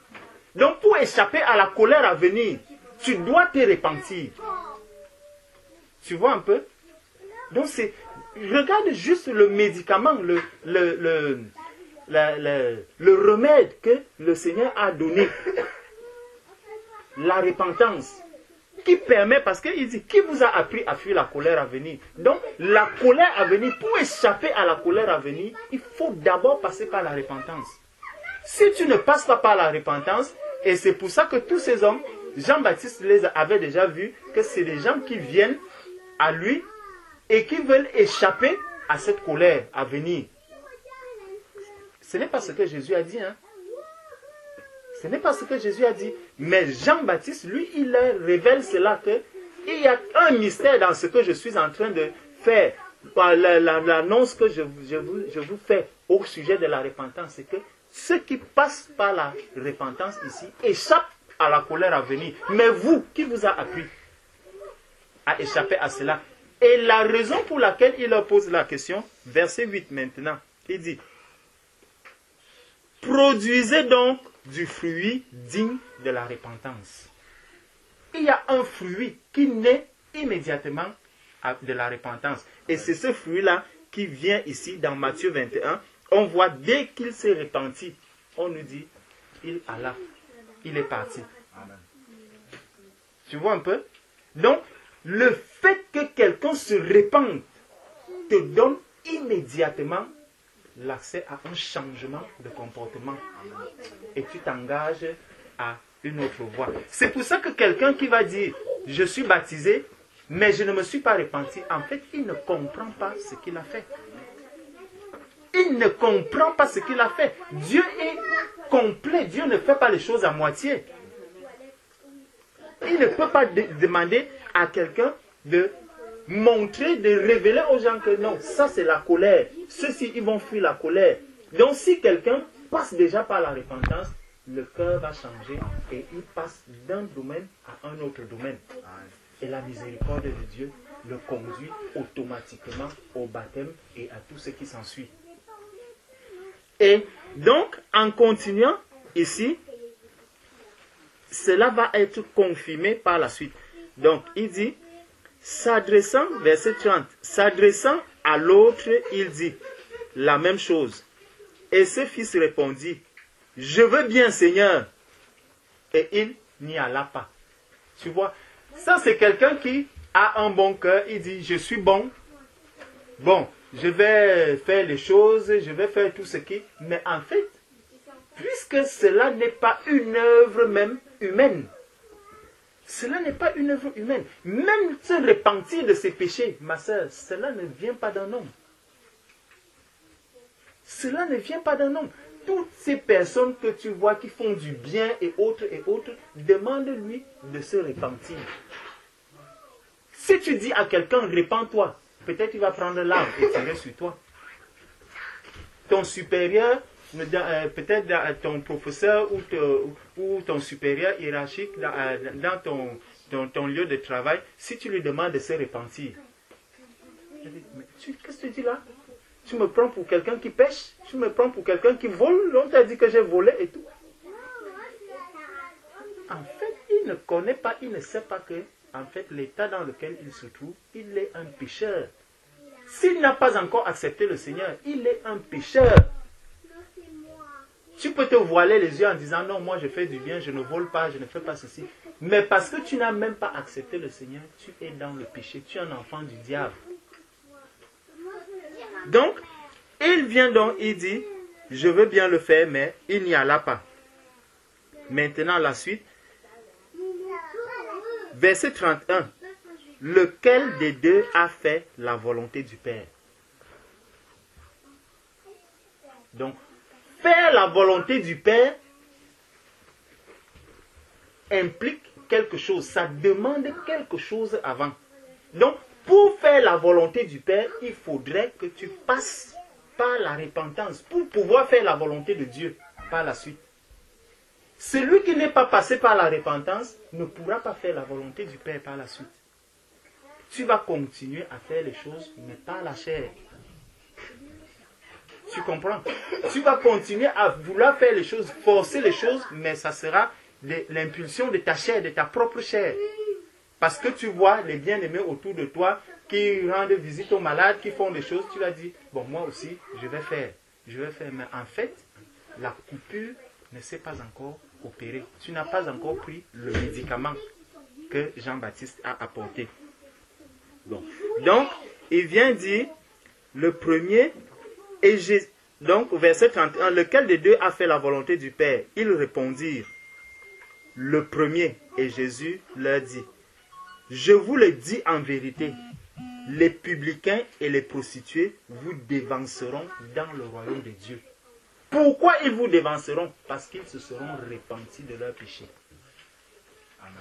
Donc pour échapper à la colère à venir, tu dois te repentir. Tu vois un peu? Donc regarde juste le médicament, le remède que le Seigneur a donné. La repentance. Qui permet, parce qu'il dit, qui vous a appris à fuir la colère à venir? Donc, la colère à venir, pour échapper à la colère à venir, il faut d'abord passer par la repentance. Si tu ne passes pas par la repentance, et c'est pour ça que tous ces hommes, Jean-Baptiste les avait déjà vus, que c'est des gens qui viennent à lui et qui veulent échapper à cette colère à venir. Ce n'est pas ce que Jésus a dit, hein. Ce n'est pas ce que Jésus a dit. Mais Jean-Baptiste, lui, il leur révèle cela, qu'il y a un mystère dans ce que je suis en train de faire. L'annonce que je vous fais au sujet de la repentance, c'est que ceux qui passent par la repentance ici échappent à la colère à venir. Mais vous, qui vous a appris à échapper à cela? Et la raison pour laquelle il leur pose la question, verset 8 maintenant, il dit, produisez donc du fruit digne de la repentance. Il y a un fruit qui naît immédiatement de la repentance. Et c'est ce fruit-là qui vient ici dans Matthieu 21. On voit dès qu'il s'est repenti, on nous dit, il alla, il est parti. Tu vois un peu? Donc, le fait que quelqu'un se repente te donne immédiatement l'accès à un changement de comportement. Et tu t'engages à une autre voie. C'est pour ça que quelqu'un qui va dire, je suis baptisé, mais je ne me suis pas repenti, en fait, il ne comprend pas ce qu'il a fait. Il ne comprend pas ce qu'il a fait. Dieu est complet. Dieu ne fait pas les choses à moitié. Il ne peut pas demander à quelqu'un de montrer, de révéler aux gens que non, ça c'est la colère. Ceux-ci, ils vont fuir la colère. Donc si quelqu'un passe déjà par la repentance, le cœur va changer et il passe d'un domaine à un autre domaine. Et la miséricorde de Dieu le conduit automatiquement au baptême et à tout ce qui s'ensuit. Et donc, en continuant ici, cela va être confirmé par la suite. Donc, il dit, s'adressant, verset 30, s'adressant à l'autre, il dit la même chose. Et ce fils répondit, je veux bien, Seigneur. Et il n'y alla pas. Tu vois, ça c'est quelqu'un qui a un bon cœur, il dit, je suis bon. Bon, je vais faire les choses, je vais faire tout ce qui... Mais en fait, puisque cela n'est pas une œuvre même humaine, cela n'est pas une œuvre humaine. Même se repentir de ses péchés, ma sœur, cela ne vient pas d'un homme. Cela ne vient pas d'un homme. toutes ces personnes que tu vois qui font du bien et autres, demande-lui de se repentir. Si tu dis à quelqu'un, répands-toi, peut-être il va prendre l'arme et tirer sur toi. Ton supérieur, peut-être ton professeur ou ton supérieur hiérarchique dans ton lieu de travail, si tu lui demandes de se repentir, qu'est-ce que tu dis là? Tu me prends pour quelqu'un qui pêche? Tu me prends pour quelqu'un qui vole? On t'a dit que j'ai volé et tout. En fait, il ne connaît pas, il ne sait pas que, en fait, l'état dans lequel il se trouve, il est un pécheur. S'il n'a pas encore accepté le Seigneur, il est un pécheur. Tu peux te voiler les yeux en disant, non, moi je fais du bien, je ne vole pas, je ne fais pas ceci. Mais parce que tu n'as même pas accepté le Seigneur, tu es dans le péché, tu es un enfant du diable. Donc, il vient donc, il dit, je veux bien le faire, mais il n'y alla pas. Maintenant, la suite. Verset 31. Lequel des deux a fait la volonté du Père? Donc, faire la volonté du Père implique quelque chose. Ça demande quelque chose avant. Donc, pour faire la volonté du Père, il faudrait que tu passes par la repentance pour pouvoir faire la volonté de Dieu par la suite. Celui qui n'est pas passé par la repentance ne pourra pas faire la volonté du Père par la suite. Tu vas continuer à faire les choses, mais par la chair. Tu comprends? Tu vas continuer à vouloir faire les choses, forcer les choses, mais ça sera l'impulsion de ta chair, de ta propre chair. Parce que tu vois les bien-aimés autour de toi qui rendent visite aux malades, qui font des choses, tu vas dire, bon, moi aussi, je vais faire. Mais en fait, la coupure ne s'est pas encore opérée. Tu n'as pas encore pris le médicament que Jean-Baptiste a apporté. Bon. Donc, il vient dire, le premier, donc, verset 31, lequel des deux a fait la volonté du Père? Ils répondirent, le premier, et Jésus leur dit, je vous le dis en vérité, les publicains et les prostituées vous dévanceront dans le royaume de Dieu. Pourquoi ils vous dévanceront? Parce qu'ils se seront repentis de leurs péchés. Amen.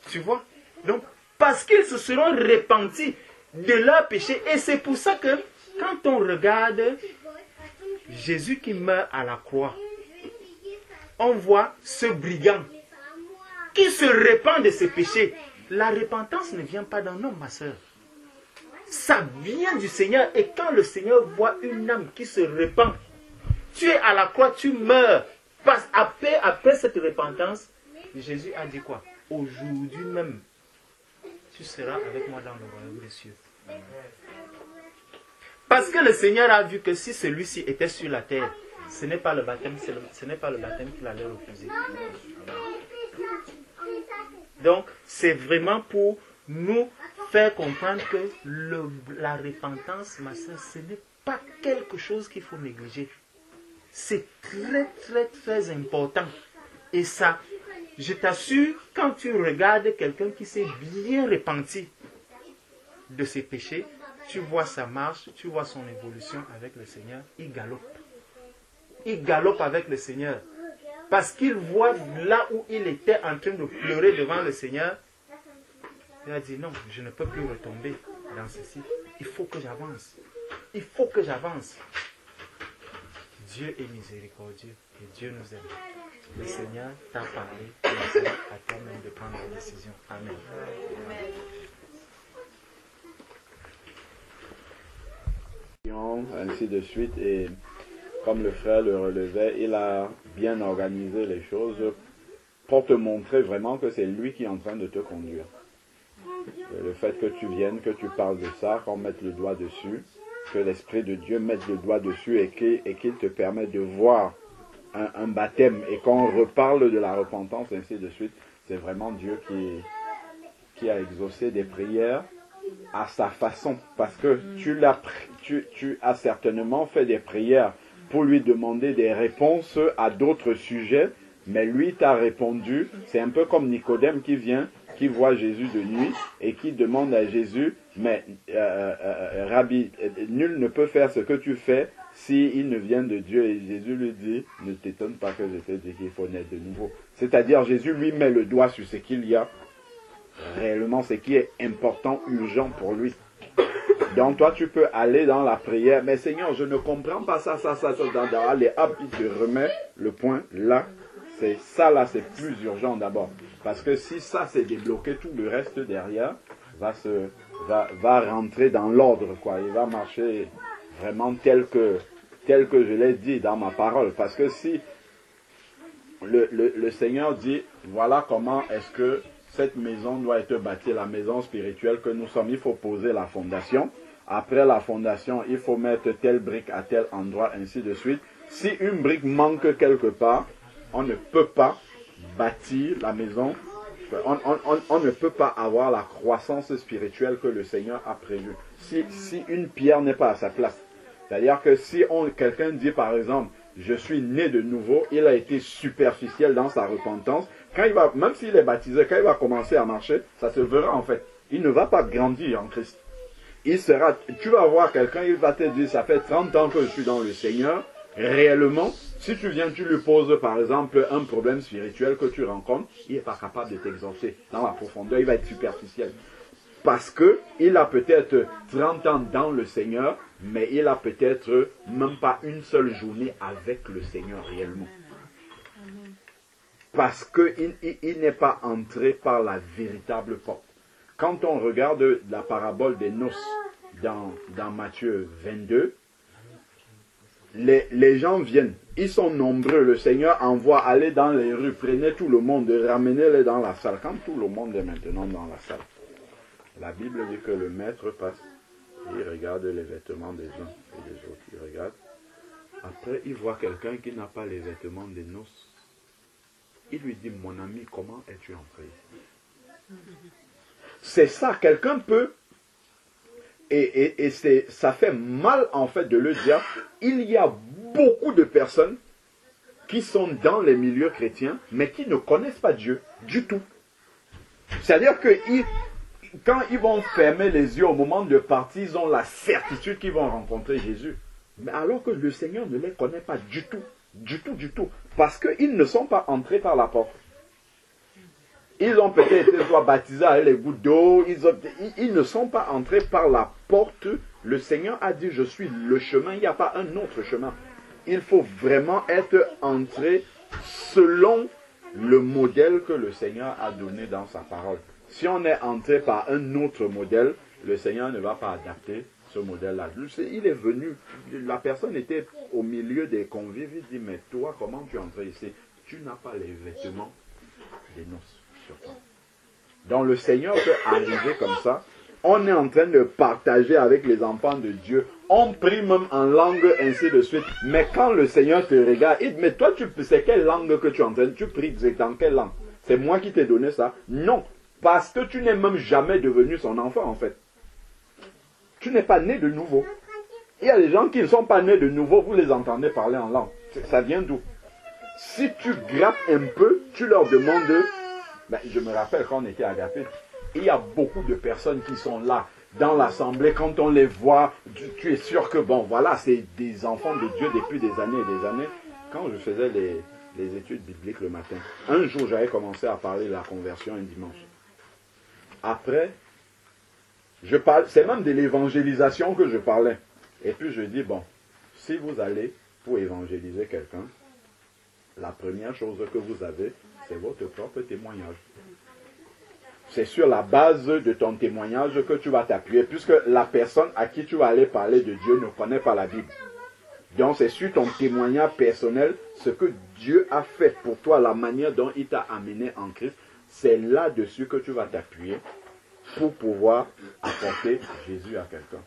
Tu vois? Donc, parce qu'ils se seront repentis de leurs péchés. Et c'est pour ça que, quand on regarde Jésus qui meurt à la croix, on voit ce brigand qui se répand de ses péchés. La repentance ne vient pas d'un homme, ma soeur. Ça vient du Seigneur. Et quand le Seigneur voit une âme qui se répand, tu es à la croix, tu meurs. Après cette repentance, Jésus a dit quoi? Aujourd'hui même, tu seras avec moi dans le royaume des cieux. Parce que le Seigneur a vu que si celui-ci était sur la terre, ce n'est pas le baptême, ce n'est pas le baptême qu'il allait refuser. Donc, c'est vraiment pour nous faire comprendre que la repentance, ma soeur, ce n'est pas quelque chose qu'il faut négliger. C'est très, très, très important. Et ça, je t'assure, quand tu regardes quelqu'un qui s'est bien repenti de ses péchés, tu vois sa marche, tu vois son évolution avec le Seigneur, il galope. Il galope avec le Seigneur. Parce qu'il voit là où il était en train de pleurer devant le Seigneur, il a dit non, je ne peux plus retomber dans ceci. Il faut que j'avance. Il faut que j'avance. Dieu est miséricordieux et Dieu nous aime. Le Seigneur t'a parlé, et c'est à toi-même de prendre la décision. Amen. Ainsi de suite, et comme le frère le relevait, il a bien organisé les choses pour te montrer vraiment que c'est lui qui est en train de te conduire. Le fait que tu viennes, que tu parles de ça, qu'on mette le doigt dessus, que l'Esprit de Dieu mette le doigt dessus et qu'il te permette de voir un baptême et qu'on reparle de la repentance, ainsi de suite, c'est vraiment Dieu qui a exaucé des prières à sa façon, parce que tu as certainement fait des prières pour lui demander des réponses à d'autres sujets, mais lui t'a répondu. C'est un peu comme Nicodème qui vient, qui voit Jésus de nuit et qui demande à Jésus, mais Rabbi, nul ne peut faire ce que tu fais s'il ne vient de Dieu, et Jésus lui dit, ne t'étonne pas que je te dis qu'il faut naître de nouveau. C'est-à-dire, Jésus lui met le doigt sur ce qu'il y a, réellement ce qui est important, urgent pour lui. Donc toi, tu peux aller dans la prière, mais Seigneur, je ne comprends pas ça, allez, hop, il te remet le point là. C'est ça là, c'est plus urgent d'abord. Parce que si ça s'est débloqué, tout le reste derrière va rentrer dans l'ordre, quoi. Il va marcher vraiment tel que je l'ai dit dans ma parole. Parce que si le Seigneur dit, voilà comment est-ce que cette maison doit être bâtie, la maison spirituelle que nous sommes, il faut poser la fondation. Après la fondation, il faut mettre telle brique à tel endroit, ainsi de suite. Si une brique manque quelque part, on ne peut pas bâtir la maison. On ne peut pas avoir la croissance spirituelle que le Seigneur a prévue. Si une pierre n'est pas à sa place. C'est-à-dire que si quelqu'un dit par exemple, je suis né de nouveau, il a été superficiel dans sa repentance. Même s'il est baptisé, quand il va commencer à marcher, ça se verra en fait. Il ne va pas grandir en Christ. Tu vas voir quelqu'un, il va te dire, ça fait 30 ans que je suis dans le Seigneur. Réellement, si tu viens, tu lui poses par exemple un problème spirituel que tu rencontres, il n'est pas capable de t'exaucer dans la profondeur, il va être superficiel. Parce qu'il a peut-être 30 ans dans le Seigneur, mais il a peut-être même pas une seule journée avec le Seigneur réellement. Parce qu'il n'est pas entré par la véritable porte. Quand on regarde la parabole des noces dans Matthieu 22, les gens viennent, ils sont nombreux, le Seigneur envoie aller dans les rues, prenez tout le monde, ramenez-les dans la salle. Quand tout le monde est maintenant dans la salle, la Bible dit que le maître passe, il regarde les vêtements des uns et des autres, il regarde. Après, il voit quelqu'un qui n'a pas les vêtements des noces. Il lui dit, mon ami, comment es-tu entré ici? C'est ça, quelqu'un peut, et ça fait mal en fait de le dire, il y a beaucoup de personnes qui sont dans les milieux chrétiens, mais qui ne connaissent pas Dieu du tout. C'est-à-dire que quand ils vont fermer les yeux au moment de partir, ils ont la certitude qu'ils vont rencontrer Jésus. Mais alors que le Seigneur ne les connaît pas du tout, du tout, du tout, parce qu'ils ne sont pas entrés par la porte. Ils ont peut-être été soit baptisés avec les gouttes d'eau, ils ne sont pas entrés par la porte. Le Seigneur a dit, je suis le chemin, il n'y a pas un autre chemin. Il faut vraiment être entré selon le modèle que le Seigneur a donné dans sa parole. Si on est entré par un autre modèle, le Seigneur ne va pas adapter ce modèle-là. Il est venu, la personne était au milieu des convives, il dit, mais toi, comment tu es entré ici? Tu n'as pas les vêtements des noces sur toi. Donc le Seigneur peut arriver comme ça. On est en train de partager avec les enfants de Dieu. On prie même en langue, ainsi de suite. Mais quand le Seigneur te regarde, il dit, mais toi, c'est quelle langue que tu es en train de... Tu pries dans quelle langue? C'est moi qui t'ai donné ça? Non. Parce que tu n'es même jamais devenu son enfant, en fait. Tu n'es pas né de nouveau. Il y a des gens qui ne sont pas nés de nouveau, vous les entendez parler en langue. Ça vient d'où? Si tu grappes un peu, tu leur demandes... Ben, je me rappelle quand on était à Agapé, il y a beaucoup de personnes qui sont là, dans l'assemblée, quand on les voit, tu es sûr que, bon, voilà, c'est des enfants de Dieu depuis des années et des années. Quand je faisais les études bibliques le matin, un jour, j'avais commencé à parler de la conversion un dimanche. Après, c'est même de l'évangélisation que je parlais. Et puis je dis, bon, si vous allez pour évangéliser quelqu'un, la première chose que vous avez, c'est votre propre témoignage. C'est sur la base de ton témoignage que tu vas t'appuyer, puisque la personne à qui tu vas aller parler de Dieu ne connaît pas la Bible. Donc c'est sur ton témoignage personnel, ce que Dieu a fait pour toi, la manière dont il t'a amené en Christ, c'est là-dessus que tu vas t'appuyer pour pouvoir apporter Jésus à quelqu'un.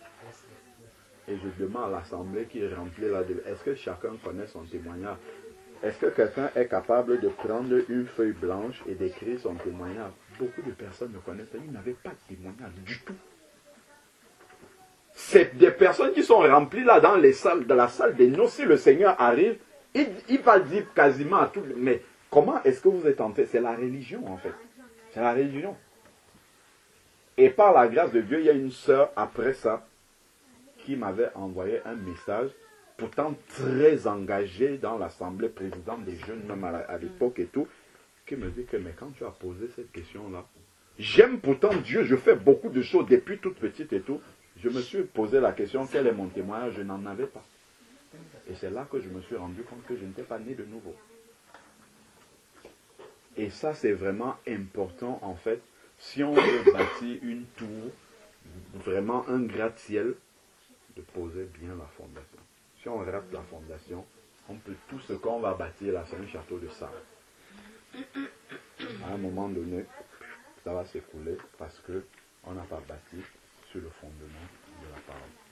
Et je demande à l'assemblée qui est remplie là, est-ce que chacun connaît son témoignage? Est-ce que quelqu'un est capable de prendre une feuille blanche et d'écrire son témoignage? Beaucoup de personnes ne connaissent pas, ils n'avaient pas de témoignage du tout. C'est des personnes qui sont remplies là dans la salle des noces. Si le Seigneur arrive, il va dire quasiment à tout. Mais comment est-ce que vous êtes entrés? C'est la religion en fait. C'est la religion. Et par la grâce de Dieu, il y a une sœur après ça qui m'avait envoyé un message pourtant très engagé dans l'assemblée, président des jeunes, même à l'époque et tout, qui me dit que, mais quand tu as posé cette question-là, j'aime pourtant Dieu, je fais beaucoup de choses depuis toute petite et tout, je me suis posé la question, quel est mon témoignage? Je n'en avais pas. Et c'est là que je me suis rendu compte que je n'étais pas né de nouveau. Et ça, c'est vraiment important, en fait, si on veut bâtir une tour, vraiment un gratte-ciel, de poser bien la fondation. Si on rate la fondation, tout ce qu'on va bâtir là, c'est un château de sable. À un moment donné, ça va s'écouler parce qu'on n'a pas bâti sur le fondement de la parole.